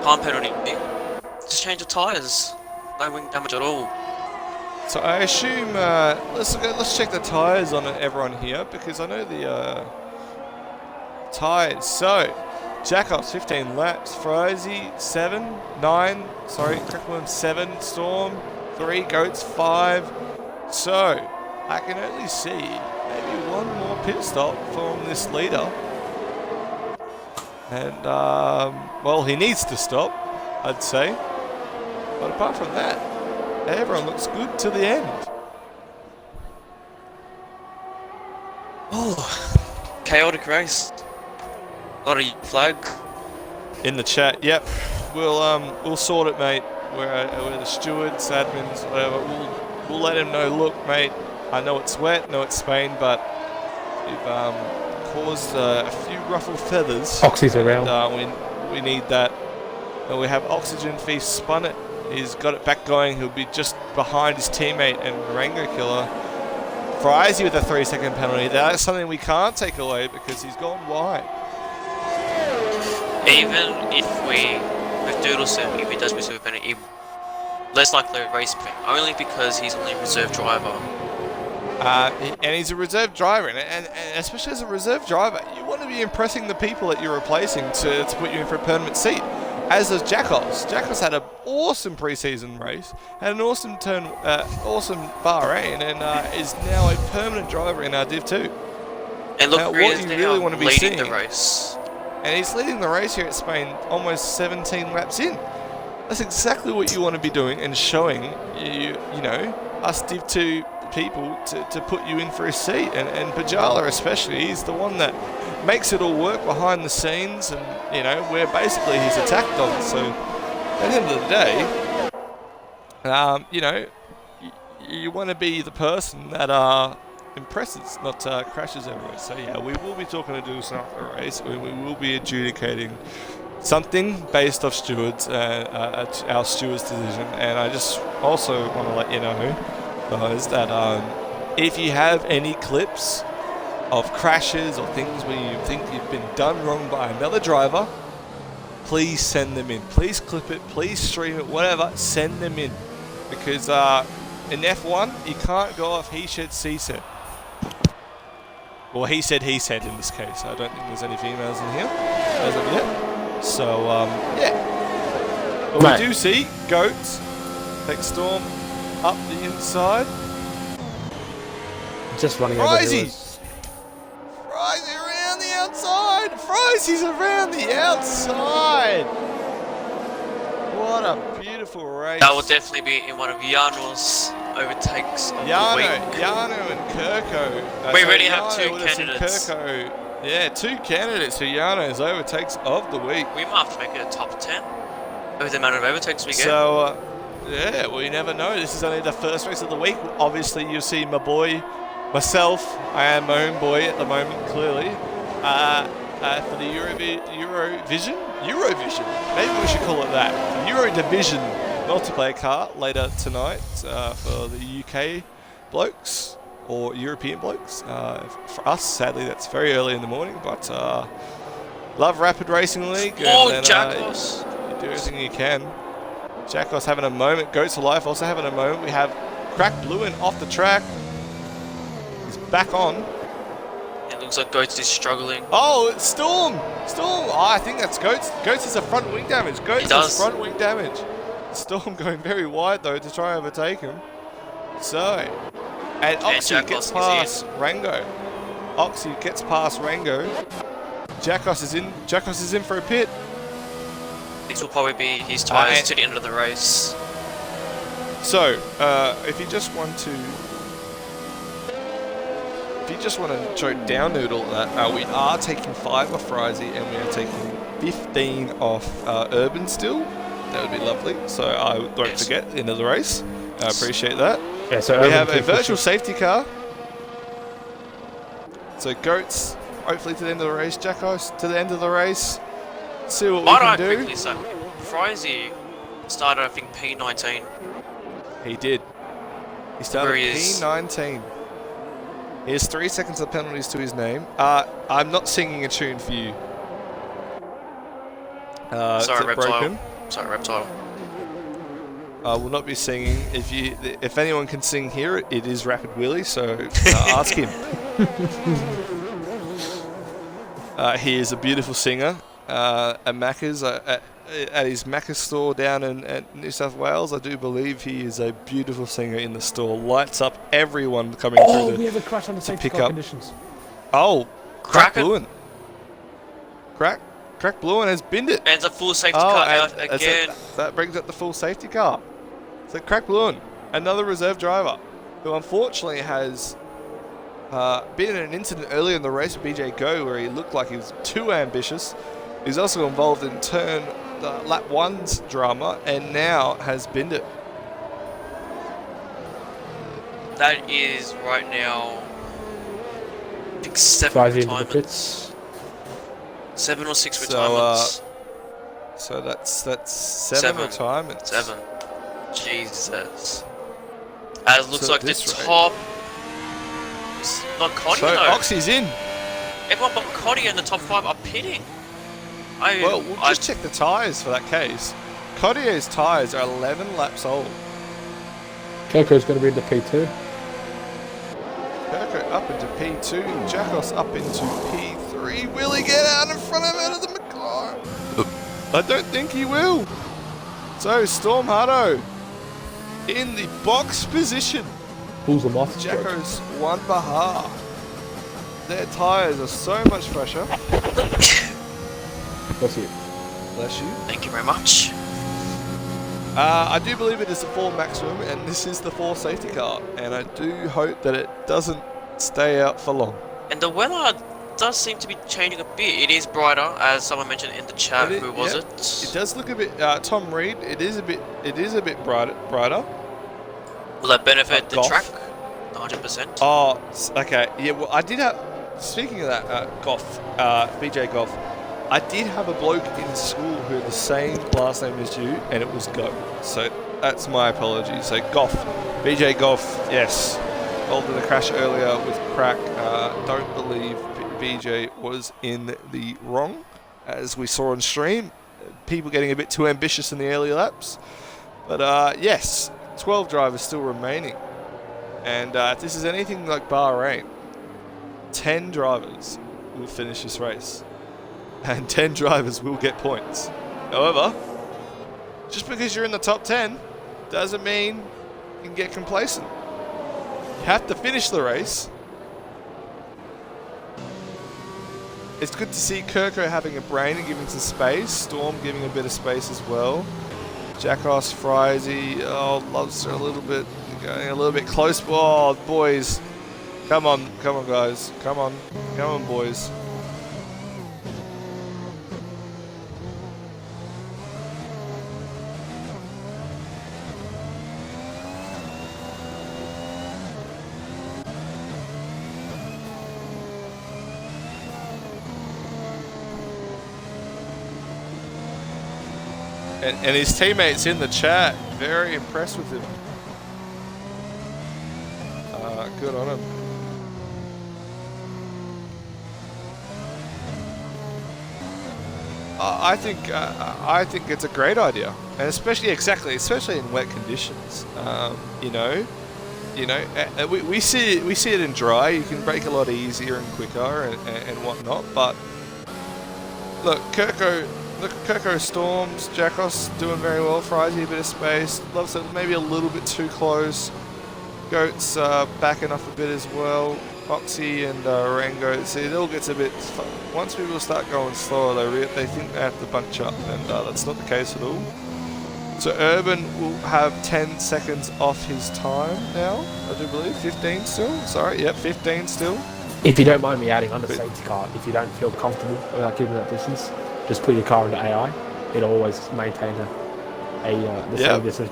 time penalty. Just change the tyres. No wing damage at all. So I assume let's check the tyres on everyone here, because I know the tyres. So Jackoff's 15 laps, Frizy 7, 9, sorry, Crackworm 7, Storm 3, Goats 5. So I can only see maybe one more pit stop from this leader. And well, he needs to stop, I'd say. But apart from that, everyone looks good to the end. Oh, chaotic race. A lot of flag. In the chat, yep. We'll sort it, mate. We're the stewards, admins, whatever. We'll let him know. Look, mate. I know it's wet, know it's Spain, but we've caused a few ruffled feathers. Oxy's around. And, we need that. And we have Oxygen Thief spun it. He's got it back going. He'll be just behind his teammate and Rango Killer. Frizy with a 3-second penalty. That's something we can't take away because he's gone wide. Even if with Doodleson, if he does receive a penalty, less likely to race him, only because he's only a reserve driver. And he's a reserve driver, and especially as a reserve driver, you want to be impressing the people that you're replacing to put you in for a permanent seat. as does Jackos. Jackos had an awesome preseason race, had an awesome awesome Bahrain, and is now a permanent driver in our Div 2. And look, Now, where what is you now really want to be leading seeing, the race. and he's leading the race here at Spain almost 17 laps in. That's exactly what you want to be doing and showing you know, us Div 2 people to put you in for a seat. And Bajala especially, he's the one that makes it all work behind the scenes, and, you know, we're basically his attack dog. So at the end of the day, you know, you want to be the person that impresses, not crashes everywhere. So yeah, we will be talking to do some after the race. We will be adjudicating something based off stewards, our stewards' decision. And I just also want to let you know, guys, that if you have any clips of crashes or things where you think you've been done wrong by another driver, please send them in. Please clip it, please stream it, whatever, send them in. Because in F1, you can't go off he said, she said. Well, he said in this case. I don't think there's any females in here as of yet. So, yeah. But Mate. we do see Goats take Storm up the inside. Just running over Frizy! hills. Frizy around the outside! Frizy's around the outside! What a beautiful race. That will definitely be in one of Jano's overtakes of the week. Jano and Kirko. We already have Jano two would have seen candidates. Kirko. Yeah, two candidates for Jano's overtakes of the week. We might have to make it a top 10 with the amount of overtakes we get. So, yeah, we never know. This is only the first race of the week. Obviously, you'll see my boy, myself. I am my own boy at the moment, clearly. For the Eurovision? Maybe we should call it that. The Euro Division multiplayer car later tonight for the UK blokes or European blokes. For us, sadly, that's very early in the morning, but love Rapid Racing League. Oh, and then, Jackos! you do everything you can. Jackos having a moment. Goats Alive also having a moment. We have Crack Bluin off the track. He's back on. It looks like Goats is struggling. Oh, it's Storm! Storm! Oh, I think that's Goats. Goats is a front wing damage. Goats is front wing damage. Storm going very wide, though, to try and overtake him. So, and Oxy gets past Rango. Oxy gets past Rango. Jackos is in. Jackos is in for a pit. These will probably be his tyres to the end of the race. So, if you just want to down noodle that, we are taking 5 off Frizy and we are taking 15 off Urban still. That would be lovely. So I won't forget at the end of the race. I appreciate that. Yeah, so we have a virtual safety car. So Goats, hopefully to the end of the race. Jackos to the end of the race. See what we can do. Quickly say, Frizy started, I think, P19. He did. He started P19. He has 3 seconds of penalties to his name. I'm not singing a tune for you. Sorry, Reptile. Sorry, Reptile. I will not be singing. If anyone can sing here, it is Rapid Willie. So ask him. He is a beautiful singer. At Macca's, at his Macca's store down in New South Wales, I do believe he is a beautiful singer in the store. Lights up everyone coming through. Oh, we have a crash on the safety car conditions. Oh, Crack Bluin. Crack Bluin has binned it. And it's a full safety car out again. That brings up the full safety car. So Crack Bluin, another reserve driver, who unfortunately has been in an incident earlier in the race with BJ Go where he looked like he was too ambitious. He's also involved in lap 1's drama and now has binned it. That is right now, I think 7 Frizy into the retirements. pits. 7 or 6 retirements. So that's 7 retirements. 7. Jesus. As it looks like the top. It's not Cody So though. Oxy's in. Everyone but Cody in the top 5 are pitting. Well, we'll just check the tyres for that case. Codier's tyres are 11 laps old. Kirko's going to be in the P2. Kirko up into P2, Jackos up into P3. Will he get out in front of the McLaren? I don't think he will. So Storm Hardo in the box position. Pulls them off. Jacko's one Baha. Their tyres are so much fresher. Bless you. Bless you. Thank you very much. I do believe it is the 4 maximum, and this is the 4 safety car, and I do hope that it doesn't stay out for long. And the weather does seem to be changing a bit. It is brighter, as someone mentioned in the chat. Who was yeah, it? It does look a bit. Tom Reed. It is a bit brighter. Will that benefit the Goff. track? 100%. Oh, okay. Yeah. Well, I did have. Speaking of that, Goff, BJ Goff. I did have a bloke in school who had the same last name as you, and it was Go. So that's my apology. So Goff, BJ Goff, yes. Involved in a crash earlier with Crack. Don't believe BJ was in the wrong, as we saw on stream. People getting a bit too ambitious in the early laps. But yes, 12 drivers still remaining. And if this is anything like Bahrain, 10 drivers will finish this race. And 10 drivers will get points. However, just because you're in the top 10 doesn't mean you can get complacent. You have to finish the race. It's good to see Kirko having a brain and giving some space. Storm giving a bit of space as well. Jackos, Frizy, Lobster a little bit, going a little bit close. Oh, boys. Come on, guys. Come on, boys. And his teammates in the chat, very impressed with him. Good on him. I think it's a great idea, and especially in wet conditions. We see it in dry. You can brake a lot easier and quicker and whatnot. But look, Kirko Storms, Jackos doing very well. Frizy a bit of space. Loves it maybe a little bit too close. Goats backing off a bit as well. Oxy and Rango. See, it all gets a bit. Once people start going slower, they think they have to bunch up, and that's not the case at all. So Urban will have 10 seconds off his time now. I do believe 15 still. Sorry, yep, 15 still. If you don't mind me adding on the safety car, if you don't feel comfortable without keeping that distance, just put your car into AI. It'll always maintain the same distance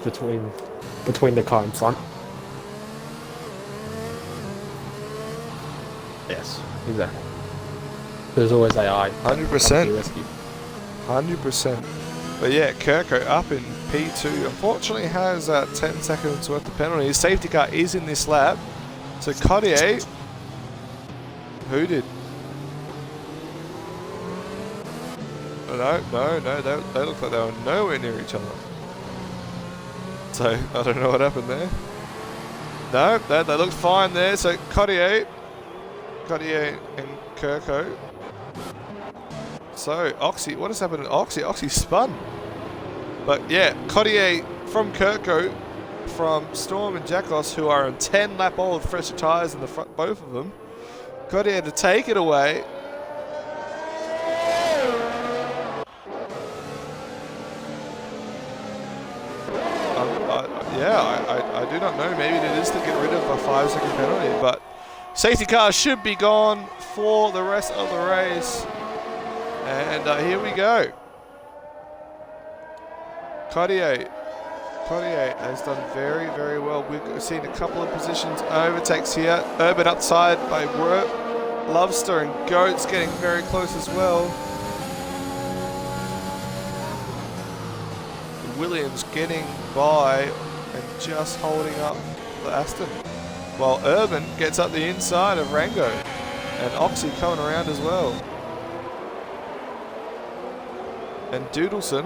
between the car in front. Yes, exactly. There's always AI. 100%. 100%. But yeah, Kirko up in P2. Unfortunately has 10 seconds worth of penalty. His safety car is in this lap. So Cotier, who did? No, they look like they were nowhere near each other. So I don't know what happened there. No, they looked fine there. So Cotier and Kirko. So Oxy, what has happened to Oxy? Oxy spun. But yeah, Cotier from Kirko, from Storm and Jackos, who are on 10 lap old fresh tyres in the front, both of them. Cotier to take it away. I do not know. Maybe it is to get rid of a 5-second penalty, but safety car should be gone for the rest of the race. And here we go. Cotier has done very, very well. We've seen a couple of positions overtakes here. Urban upside by Work. Lovester and Goats getting very close as well. Williams getting by and just holding up the Aston. While Urban gets up the inside of Rango. And Oxy coming around as well. And Doodleson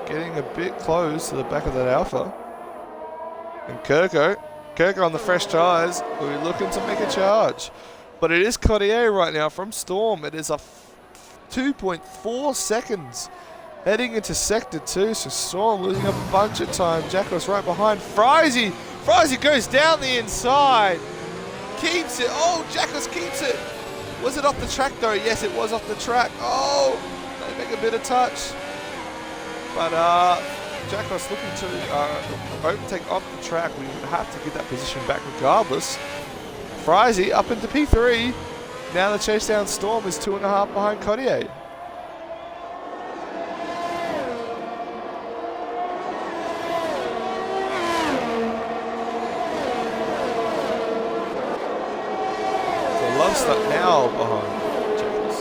getting a bit close to the back of that Alpha. And Kirko on the fresh tyres will be looking to make a charge. But it is Cotier right now from Storm. It is a 2.4 seconds Heading into sector 2, so Storm losing up a bunch of time. Jackos right behind. Frizy! Frizy goes down the inside. Keeps it. Oh, Jackos keeps it. Was it off the track though? Yes, it was off the track. Oh, they make a bit of touch. But Jackos looking to overtake off the track. We would have to get that position back regardless. Frizy up into P3. Now the chase down Storm is 2.5 behind Cottier. Lovestuck now behind Jackals.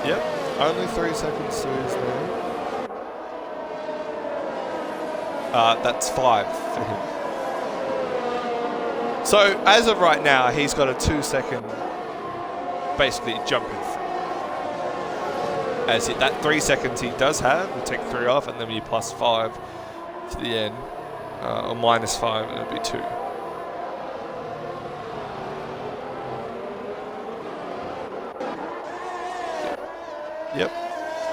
Yep, only 3 seconds to his name. That's 5 for him. So as of right now, he's got a 2-second basically jump in front. As that 3 seconds he does have, we'll take 3 off, and then we plus 5 to the end. Or minus 5, and it'll be 2. Yep.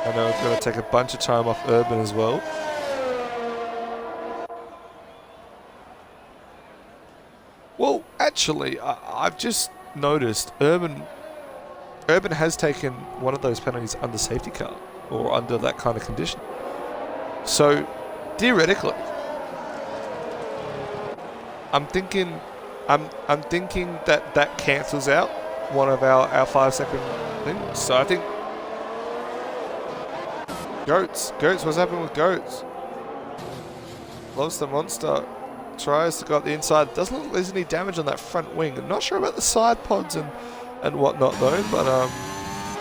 I know it's going to take a bunch of time off Urban as well. Well, actually, I've just noticed Urban has taken one of those penalties under safety car, or under that kind of condition. So, theoretically, I'm thinking that cancels out one of our 5-second things. So I think Goats, what's happening with Goats? Loves the monster, tries to go up the inside. Doesn't look like there's any damage on that front wing. I'm not sure about the side pods and whatnot though, but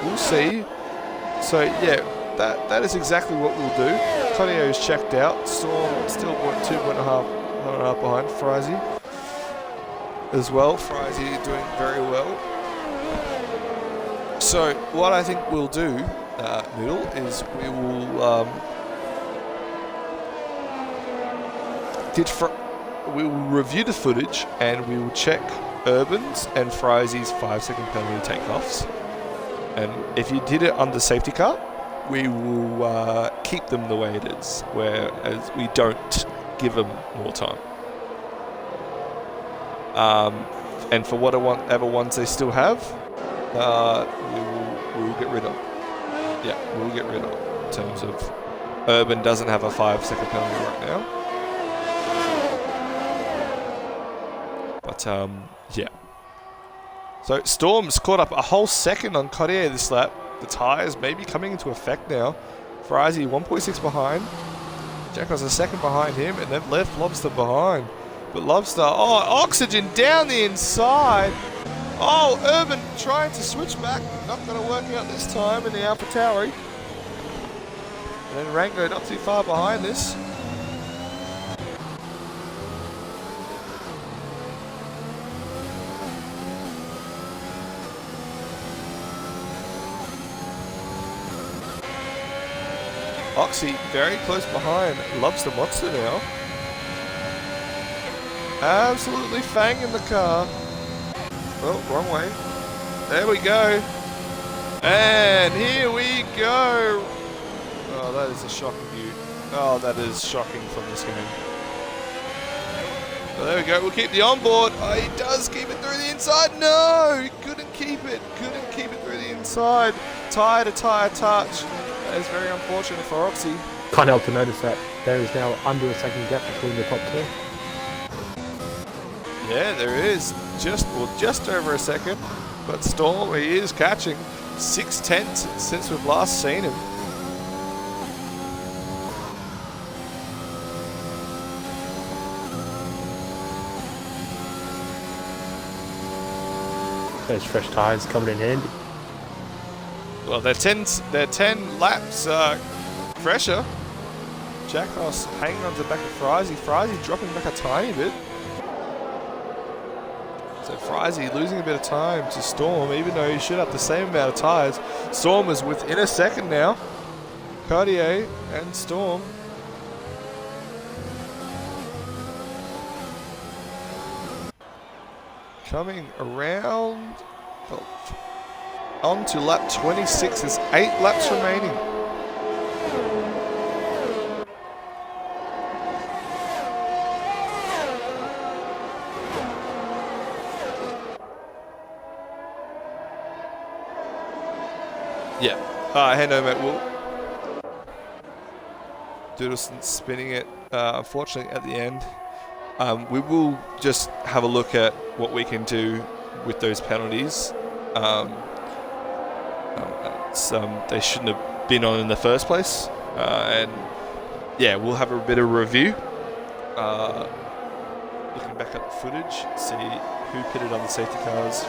we'll see. So yeah, that is exactly what we'll do. Cottier is checked out. Storm still 2.5 behind Frizy as well. Frizy doing very well. So what I think we'll do, Noodle, is we will we will review the footage and we will check Urban's and Frizy's 5-second penalty takeoffs. And if you did it under safety car, we will keep them the way it is, whereas we don't give them more time. And for whatever ones they still have, we will get rid of. Yeah, we'll get rid of. In terms of Urban doesn't have a 5-second penalty right now. But yeah. So Storm's caught up a whole second on Cottier this lap. The tyres may be coming into effect now. Frizy 1.6 behind. Jacko's a second behind him, and they've left Lobster behind. But Lobster, Oxygen down the inside. Oh, Urban trying to switch back. Not going to work out this time in the AlphaTauri. And then Rango not too far behind this. Oxy very close behind Lobster Monster now. Absolutely fanging the car. Oh, wrong way. There we go. And here we go. Oh, that is a shocking view. Oh, that is shocking from this game. Oh, there we go. We'll keep the onboard. Oh, he does keep it through the inside. No, he couldn't keep it. Couldn't keep it through the inside. Tire to tire touch. That is very unfortunate for Oxy. Can't help to notice that there is now under a second gap between the top two. Yeah, there is. Just over a second. But Storm, he is catching 6/10 since we've last seen him. Those fresh tyres coming in handy. Well, they're 10 laps fresher. Jackos hanging on to the back of Frizy. Frizy dropping back a tiny bit. So Frizy losing a bit of time to Storm, even though he should have the same amount of tyres. Storm is within a second now. Cartier and Storm. Coming around. Oh, on to lap 26. There's 8 laps remaining. Yeah. Hand over, mate. Doodleston spinning it, unfortunately, at the end. We will just have a look at what we can do with those penalties. They shouldn't have been on in the first place. And yeah, we'll have a bit of review. Looking back at the footage, see who pitted on the safety cars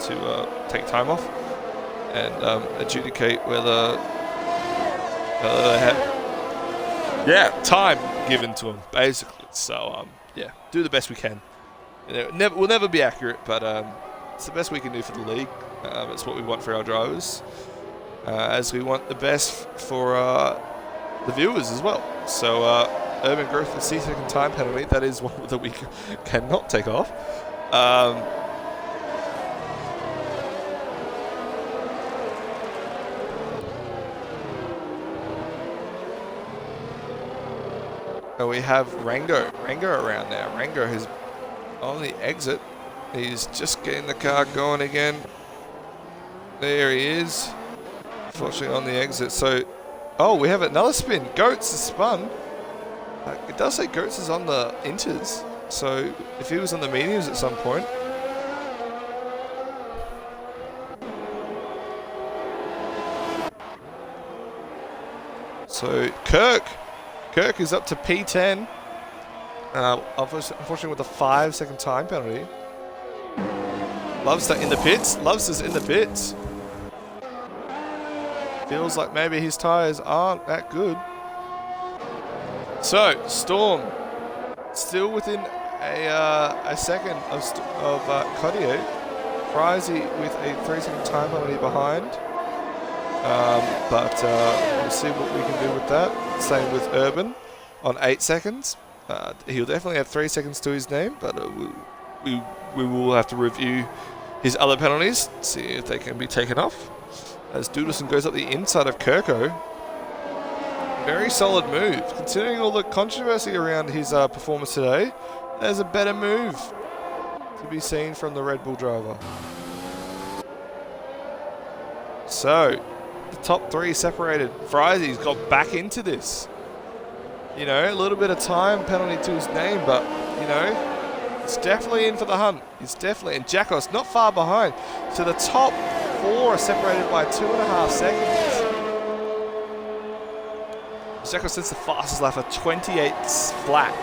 to take time off. And adjudicate whether they had time given to them, basically. So yeah, do the best we can. We'll never be accurate, but it's the best we can do for the league. It's what we want for our drivers, as we want the best for the viewers as well. So urban growth and second time penalty, that is one that we cannot take off. We have Rango around now. Rango is on the exit. He's just getting the car going again. There he is. Unfortunately on the exit. So, oh, we have another spin. Goats is spun. It does say Goats is on the inters. So, if he was on the mediums at some point. So, Kirk is up to P10. Unfortunately with a 5-second time penalty. Lovester in the pits. Lovester's in the pits. Feels like maybe his tyres aren't that good. So, Storm still within a second of Cottier. Frizy with a 3-second time penalty behind. But we'll see what we can do with that. Same with Urban on 8 seconds. He'll definitely have 3 seconds to his name, but we will have to review his other penalties, see if they can be taken off. As Doodleson goes up the inside of Kirko. Very solid move. Considering all the controversy around his performance today, there's a better move to be seen from the Red Bull driver. So, the top 3 separated. Fryzy's got back into this. You know, a little bit of time penalty to his name, but, you know, it's definitely in for the hunt. It's definitely, and Jackos not far behind. So the top 4 are separated by 2.5 seconds. Jackos sets the fastest lap for 28 flat.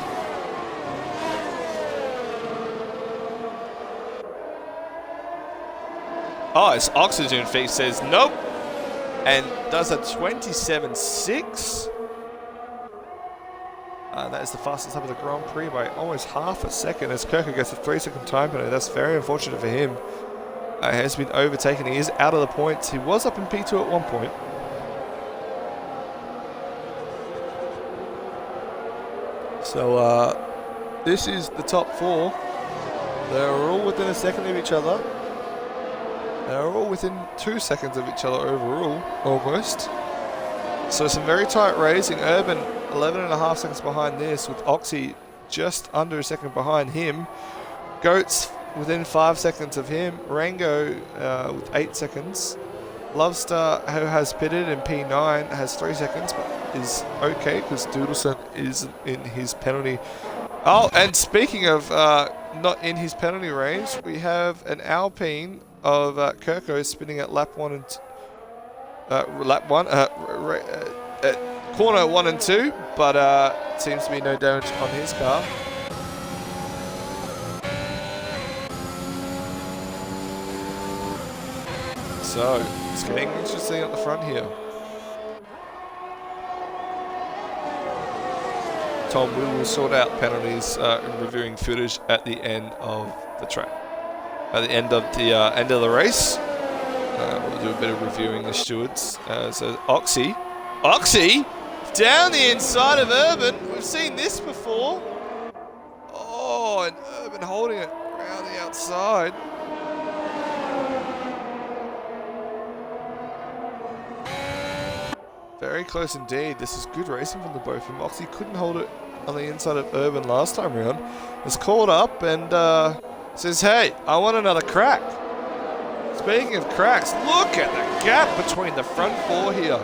Oh, it's Oxygen Feast says nope. And does a 27.6. That is the fastest lap of the Grand Prix by almost half a second as Kirker gets a 3-second time penalty. That's very unfortunate for him. He has been overtaken. He is out of the points. He was up in P2 at one point. So this is the top 4. They're all within a second of each other. They're all within 2 seconds of each other overall, almost. So some very tight racing. Urban 11.5 seconds behind this, with Oxy just under a second behind him. Goats within 5 seconds of him. Rango with 8 seconds. Lovestar, who has pitted in P9, has 3 seconds, but is okay because Doodleson is in his penalty. Oh, and speaking of not in his penalty range, we have an Alpine of Kirko spinning at lap 1 and corner 1 and 2, but seems to be no damage on his car. So it's getting interesting at the front here. Tom, we will sort out penalties and reviewing footage at the end of the track. At the end of the race, we'll do a bit of reviewing the stewards. So Oxy down the inside of Urban. We've seen this before. Oh, and Urban holding it around the outside. Very close indeed. This is good racing from the both of them. Oxy couldn't hold it on the inside of Urban last time round. Is called up and says, hey, I want another crack. Speaking of cracks, look at the gap between the front four here.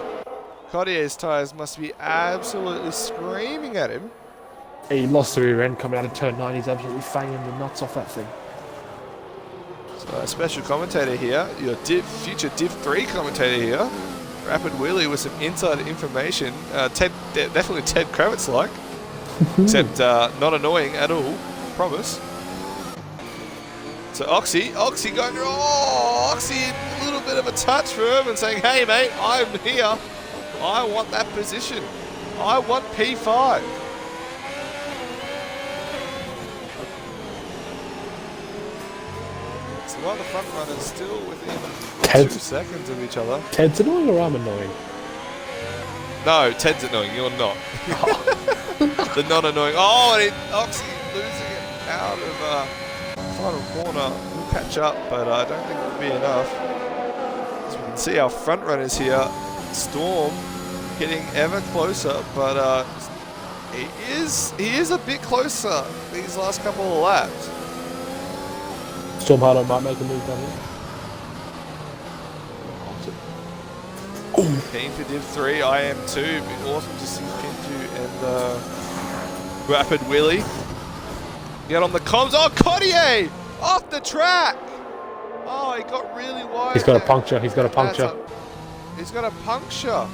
Cotier's tyres must be absolutely screaming at him. He lost the rear end coming out of turn 9. He's absolutely fanging the nuts off that thing. So a special commentator here, your future Div 3 commentator here. Rapid Willie with some inside information. Definitely Ted Kravitz-like. Except not annoying at all, promise. So Oxy going, oh, Oxy, a little bit of a touch for him and saying, hey mate, I'm here. I want that position. I want P5. So while the front runners still within 2 seconds of each other. Ted's annoying or I'm annoying? No, Ted's annoying, you're not. The not annoying. Oh, and Oxy losing it out of final corner. We'll catch up, but I don't think it'll be enough. As we can see our front runners here. Storm getting ever closer, but he is a bit closer these last couple of laps. Storm Harder might make a move down here. Keen for Div 3, I am too. It'd be awesome to see Pinto and Rapid Willie get on the comms. Oh, Cotier! Off the track! Oh, he got really wide. He's got a puncture. He's got a puncture. He's got a puncture.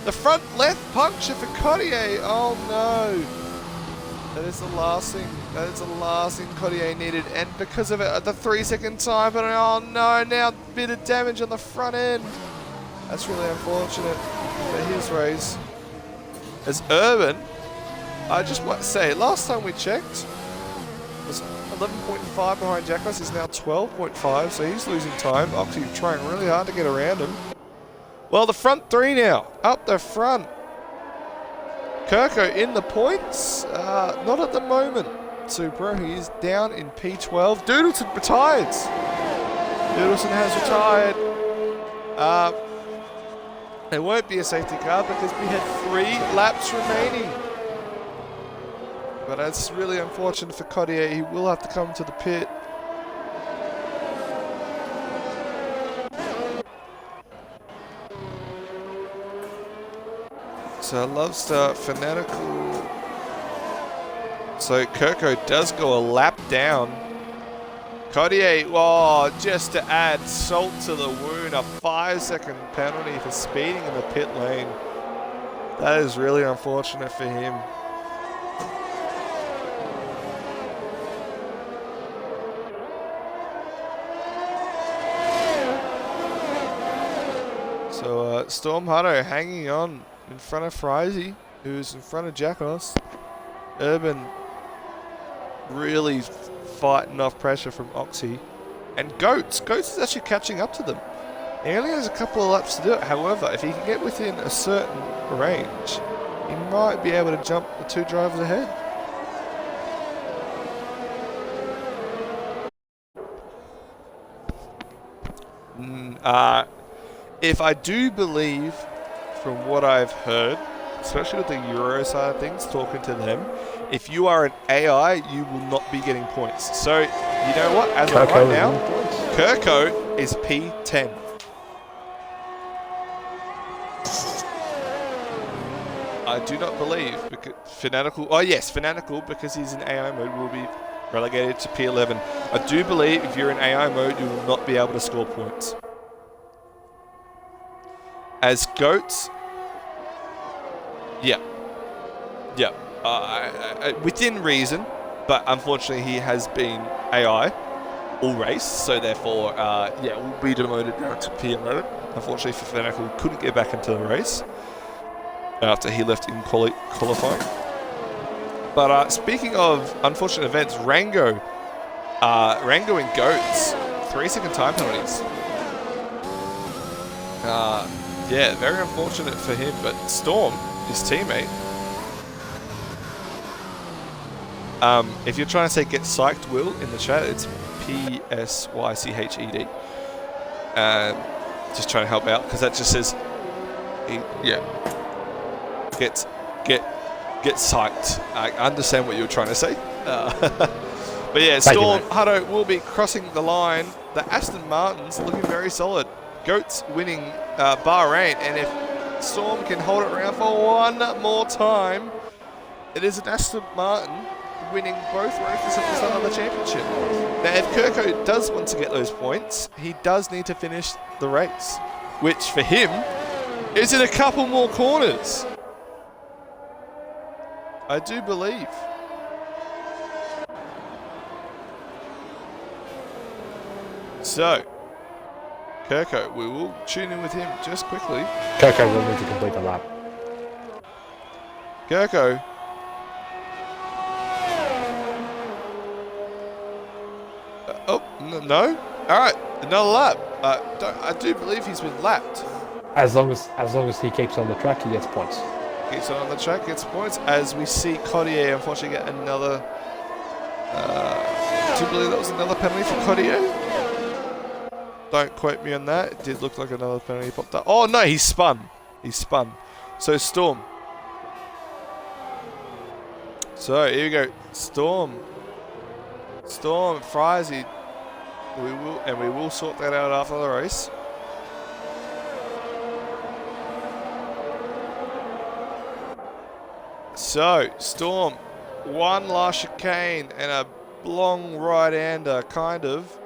The front left puncture for Cotier. Oh no. That is the last thing. That is the last thing Cotier needed. And because of it at the 3-second time, but oh no, now a bit of damage on the front end. That's really unfortunate for his race. As Urban, I just want to say, last time we checked, was 11.5 behind Jackass, he's now 12.5, so he's losing time. Oxy trying really hard to get around him. Well, the front three now, up the front. Kirko in the points, not at the moment. Supra, he's down in P12. Doodleton retired. Doodleton has retired. There won't be a safety car because we had 3 laps remaining. But that's really unfortunate for Cotier. He will have to come to the pit. So Love Star Fanatical. So Kirko does go a lap down. Cotier, oh, just to add salt to the wound, a 5-second penalty for speeding in the pit lane. That is really unfortunate for him. So Storm Hutto hanging on in front of Frizy, who's in front of Jackass. Urban really fighting off pressure from Oxy. And Goats is actually catching up to them. He only has a couple of laps to do it. However, if he can get within a certain range, he might be able to jump the 2 drivers ahead. If I do believe from what I've heard, especially with the Euro side of things, talking to them, if you are an AI, you will not be getting points. So, you know what? As of right now, Kirko is P10. I do not believe Fanatical. Oh yes, Fanatical, because he's in AI mode, will be relegated to P11. I do believe if you're in AI mode, you will not be able to score points. As Goats, yeah. Within reason, but unfortunately he has been AI all race, so therefore, will be demoted down to P11. Unfortunately for Fanatical, couldn't get back into the race after he left in qualifying. But speaking of unfortunate events, Rango and Goats, 3-second time penalties. Yeah, very unfortunate for him, but Storm, his teammate, if you're trying to say get psyched, Will, in the chat, it's PSYCHED. Just trying to help out, because that just says, get psyched. I understand what you're trying to say. But yeah, Storm Hutto will be crossing the line. The Aston Martin's looking very solid. Goats winning Bahrain, and if Storm can hold it around for one more time, it is an Aston Martin winning both races at the start of the championship. Now, if Kirko does want to get those points, he does need to finish the race, which for him is in a couple more corners. I do believe. So, Kirko, we will tune in with him just quickly. Kirko will need to complete the lap. Kirko. No? Alright, another lap. I do believe he's been lapped. As long as he keeps on the track, he gets points. Keeps on the track, gets points. As we see Codier unfortunately get another... do you believe that was another penalty for Codier? Don't quote me on that. It did look like another penalty popped up. Oh no, he spun. He spun. So Storm. So here we go. Storm. Storm, Frizy. We will sort that out after the race. So, Storm, one last chicane and a long right-hander, kind of.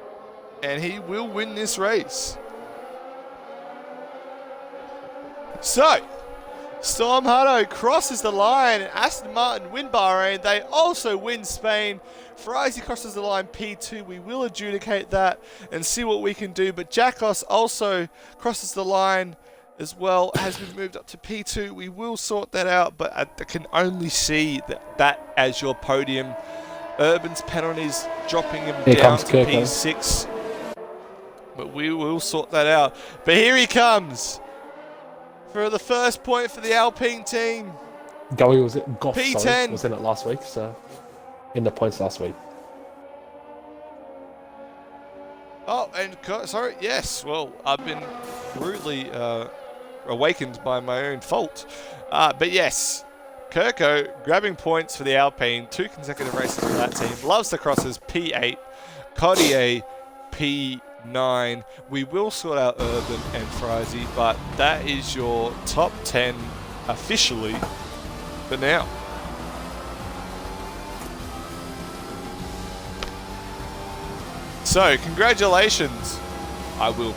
And he will win this race. So, Storm Hutto crosses the line. Aston Martin win Bahrain. They also win Spain. Frizy crosses the line P2. We will adjudicate that and see what we can do. But Jackos also crosses the line as well. Has been moved up to P2. We will sort that out. But I can only see that as your podium. Urban's penalties dropping him down to P6. But we will sort that out. But here he comes. For the first point for the Alpine team. Goff P10 was in it last week, so in the points last week. Oh, and sorry, yes. Well, I've been rudely awakened by my own fault. But yes, Kirko grabbing points for the Alpine. 2 consecutive races for that team. Loves the crosses, P8. Codier, P9. We will sort out Urban and Frizy, but that is your top 10 officially for now. So, congratulations. I will.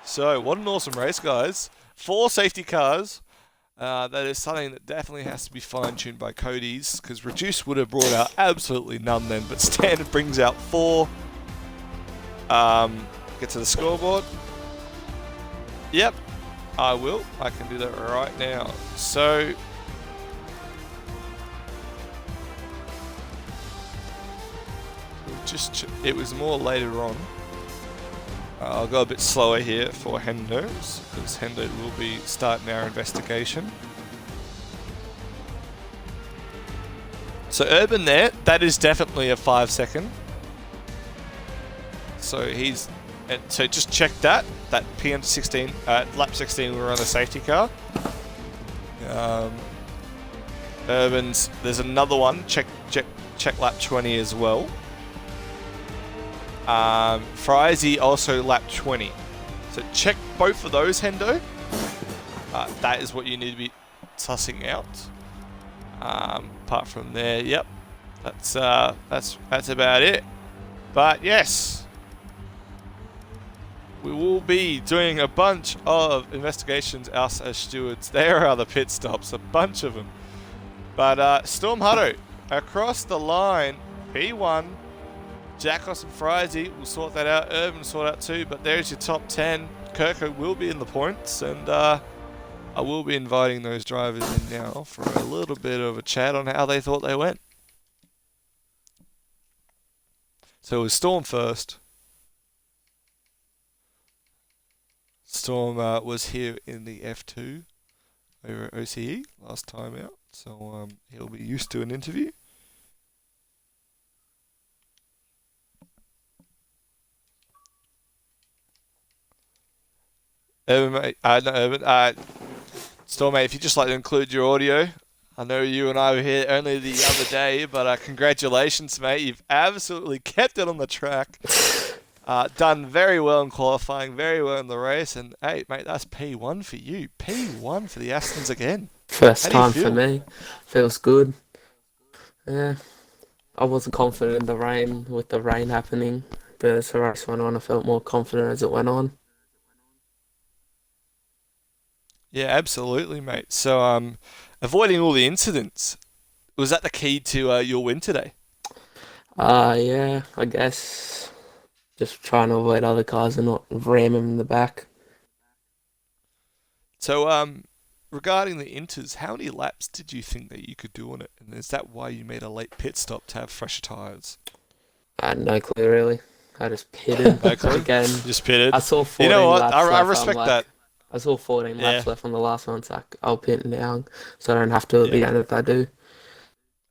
So, what an awesome race, guys. 4 safety cars. That is something that definitely has to be fine-tuned by Cody's, because Reduce would have brought out absolutely none then, but Standard brings out 4. Get to the scoreboard. Yep, I will. I can do that right now. So, it was more later on. I'll go a bit slower here for Hendo's, because Hendo will be starting our investigation. So Urban there, that is definitely a 5-second. So so just check that PM 16, lap 16 we were on the safety car. Urban's, there's another one, check lap 20 as well. Frizy also lap 20. So check both of those, Hendo. That is what you need to be sussing out. Apart from there, yep. That's about it. But yes, we will be doing a bunch of investigations, us as stewards. There are the pit stops, a bunch of them. But Storm Hutto across the line, P1. Jackos and Frizy will sort that out. Urban will sort out too. But there's your top 10. Kirko will be in the points, and I will be inviting those drivers in now for a little bit of a chat on how they thought they went. So it was Storm first. Storm was here in the F2 over at OCE last time out, so he'll be used to an interview. Urban, mate. Not Urban. Storm, mate, if you'd just like to include your audio. I know you and I were here only the other day, but congratulations, mate. You've absolutely kept it on the track. Done very well in qualifying, very well in the race, and hey, mate, that's P1 for you. P1 for the Astons again. First How do you time for feel? me. Feels good. Yeah, I wasn't confident in the rain with the rain happening, but as the race went on, I felt more confident as it went on. Yeah, absolutely, mate. So, avoiding all the incidents, was that the key to your win today? Yeah, I guess just trying to avoid other cars and not ram them in the back. So, regarding the inters, how many laps did you think that you could do on it? And is that why you made a late pit stop to have fresher tyres? I had no clue really. I just pitted No clue? again. Just pitted. I saw 14 You know what? laps I left. respect that. I saw 14 Yeah. laps left on the last one, so I'll pit now, so I don't have to at the Yeah. end if I do.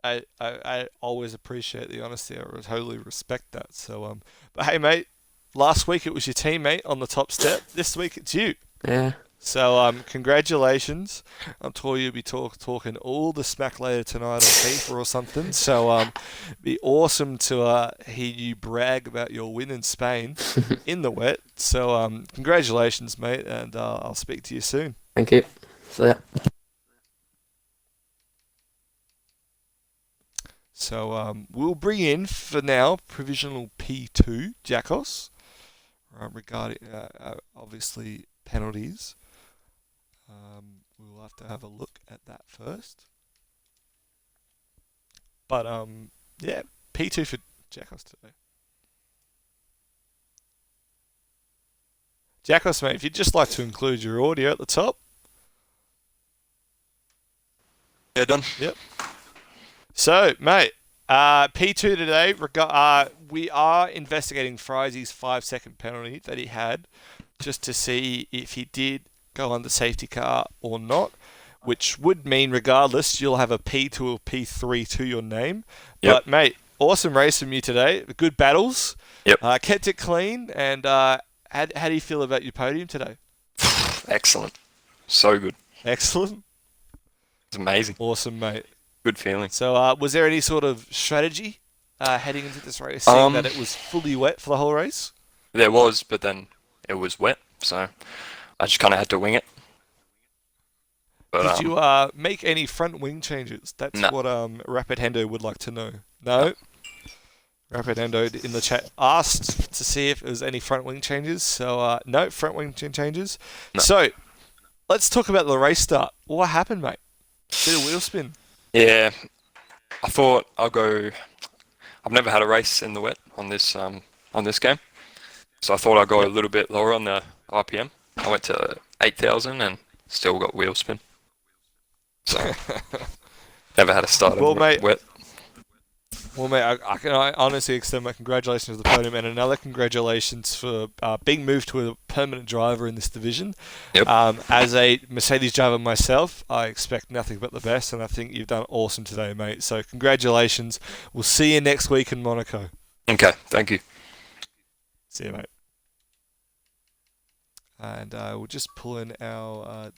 I always appreciate the honesty. I totally respect that. So, but hey, mate, last week it was your teammate on the top step. This week it's you. Yeah. So, congratulations. I'm sure you'll be talking all the smack later tonight on FIFA or something. So, it'd be awesome to hear you brag about your win in Spain in the wet. So, congratulations, mate, and I'll speak to you soon. Thank you. So yeah. So, we'll bring in for now provisional P2 Jackos regarding obviously penalties. We'll have to have a look at that first. But yeah, P2 for Jackos today. Jackos, mate, if you'd just like to include your audio at the top. Yeah, done. Yep. So, mate, P2 today, we are investigating Frizzy's 5-second penalty that he had just to see if he did go on the safety car or not, which would mean regardless you'll have a P2 or P3 to your name. Yep. But, mate, awesome race from you today. Good battles. Yep. Kept it clean. And how do you feel about your podium today? Excellent. So good. Excellent. It's amazing. Awesome, mate. Good feeling. So, was there any sort of strategy heading into this race, seeing that it was fully wet for the whole race? There was, but then it was wet, so I just kind of had to wing it. But, Did you make any front wing changes? That's No. what Rapid Hendo would like to know. No? Rapid Hendo in the chat asked to see if there was any front wing changes. So, no front wing changes. No. So, let's talk about the race start. What happened, mate? Bit of wheel spin. Yeah, I thought I'll go. I've never had a race in the wet on this game, so I thought I'd go a little bit lower on the RPM. I went to 8,000 and still got wheel spin. So never had a start Well, in mate, wet. Well, mate, I honestly extend my congratulations to the podium and another congratulations for being moved to a permanent driver in this division. Yep. As a Mercedes driver myself, I expect nothing but the best, and I think you've done awesome today, mate. So congratulations. We'll see you next week in Monaco. Okay, thank you. See you, mate. And we'll just pull in our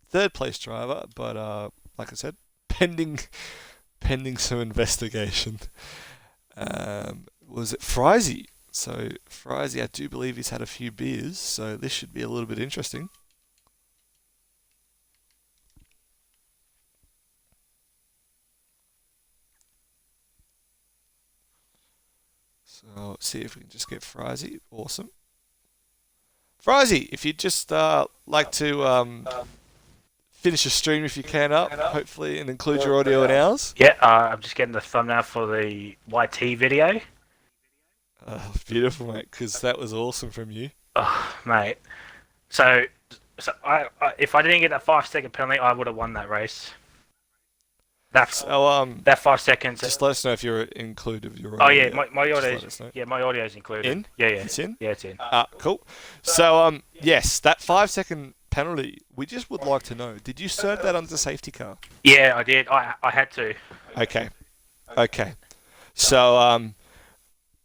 third place driver, but like I said, pending some investigation. Was it Frizzy? So Frizzy, I do believe he's had a few beers, so this should be a little bit interesting. So let's see if we can just get Frizzy. Awesome. Frizzy, if you'd just like to finish your stream if you can up, hopefully, and include your audio and ours. Yeah, I'm just getting the thumbnail for the YT video. Beautiful, mate, because that was awesome from you. Oh, mate. So I if I didn't get that 5-second penalty, I would have won that race. That 5 seconds. Just let us know if you're included of your Oh audio. yeah, my Just let audio's us know. my audio's included. In? Yeah, It's in? Yeah, it's in. Cool. So, yes, that 5-second penalty, we just would like to know, did you serve that under safety car? Yeah, I did. I had to. Okay. So,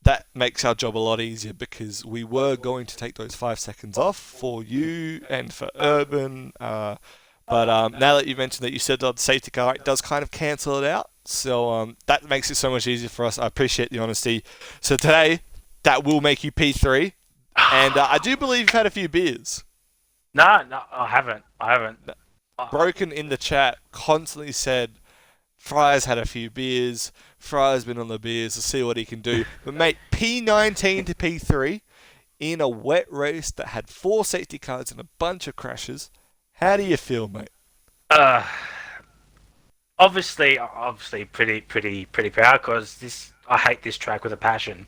that makes our job a lot easier because we were going to take those 5 seconds off for you and for Urban. But now that you mentioned that you said on the safety car, it does kind of cancel it out. So that makes it so much easier for us. I appreciate the honesty. So today, that will make you P3. And I do believe you've had a few beers. No, I haven't. Broken in the chat constantly said, Fry's had a few beers. Fry's been on the beers to see what he can do. But mate, P19 to P3 in a wet race that had 4 safety cars and a bunch of crashes. How do you feel, mate? Obviously, pretty proud because I hate this track with a passion,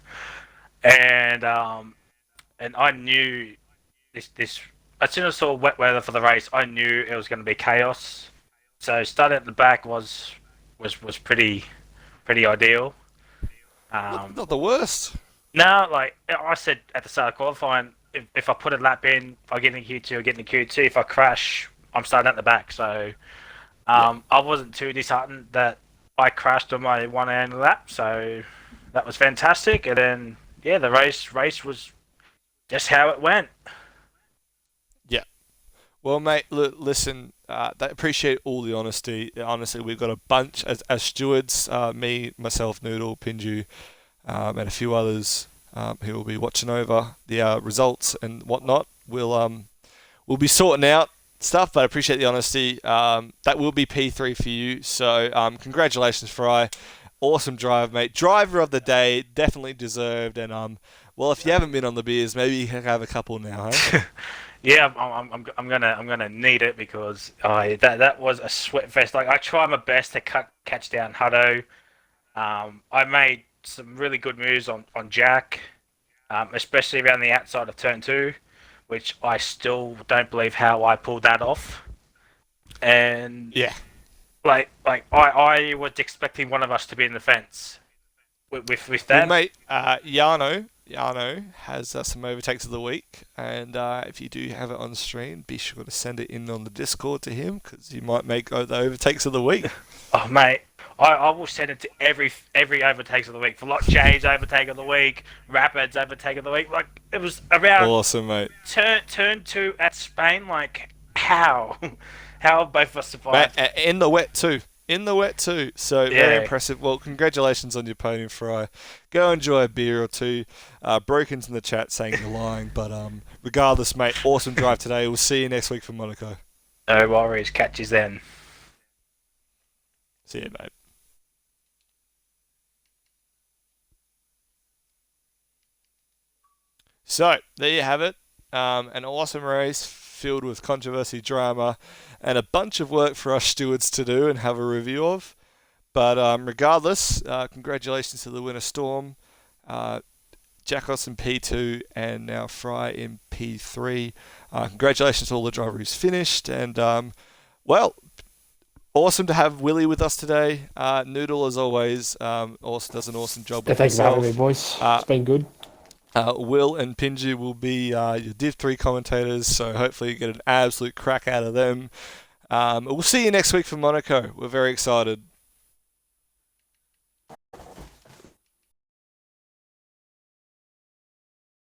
and I knew this as soon as I saw wet weather for the race, I knew it was going to be chaos. So starting at the back was pretty ideal. Not the worst. No, like I said at the start of qualifying, if I put a lap in, if I get in Q2, I get in Q2. If I crash, I'm starting at the back. So I wasn't too disheartened that I crashed on my one end lap. So that was fantastic. And then the race was just how it went. Yeah. Well, mate, look, listen, I appreciate all the honesty. Honestly, we've got a bunch as stewards, me, myself, Noodle, Pinju, and a few others who will be watching over the results and whatnot. We'll be sorting out stuff, but I appreciate the honesty. That will be P3 for you. So congratulations, Fry. Awesome drive, mate. Driver of the day, definitely deserved. And well, if you haven't been on the beers, maybe you can have a couple now, hey? Yeah, I'm gonna need it because that was a sweat fest. Like I tried my best to catch down Hutto. I made some really good moves on Jack, especially around the outside of turn 2, which I still don't believe how I pulled that off. And Yeah, like I was expecting one of us to be in the fence with that. well, mate, Yano has some overtakes of the week, and if you do have it on stream, be sure to send it in on the Discord to him because you might make the overtakes of the week. Oh, mate, I will send it to every overtakes of the week. For like Jay's overtake of the week, Rapid's overtake of the week. Like it was around Awesome, mate. turn 2 at Spain. Like how have both of us survived? Mate, in the wet too. So very impressive. Well, congratulations on your podium, Fry. Go enjoy a beer or two. Broken's in the chat saying you're lying, but regardless, mate, awesome drive today. We'll see you next week for Monaco. No worries. Catch you then. See you, mate. So there you have it. An awesome race filled with controversy, drama, and a bunch of work for us stewards to do and have a review of. But regardless, congratulations to the winner Storm, Jackos in P2, and now Fry in P3. Congratulations to all the drivers who's finished. And, well, awesome to have Willie with us today. Noodle, as always, also does an awesome job with Thanks for having himself. me, boys. It's been good. Will and Pinju will be your Div 3 commentators, so hopefully you get an absolute crack out of them. We'll see you next week for Monaco. We're very excited.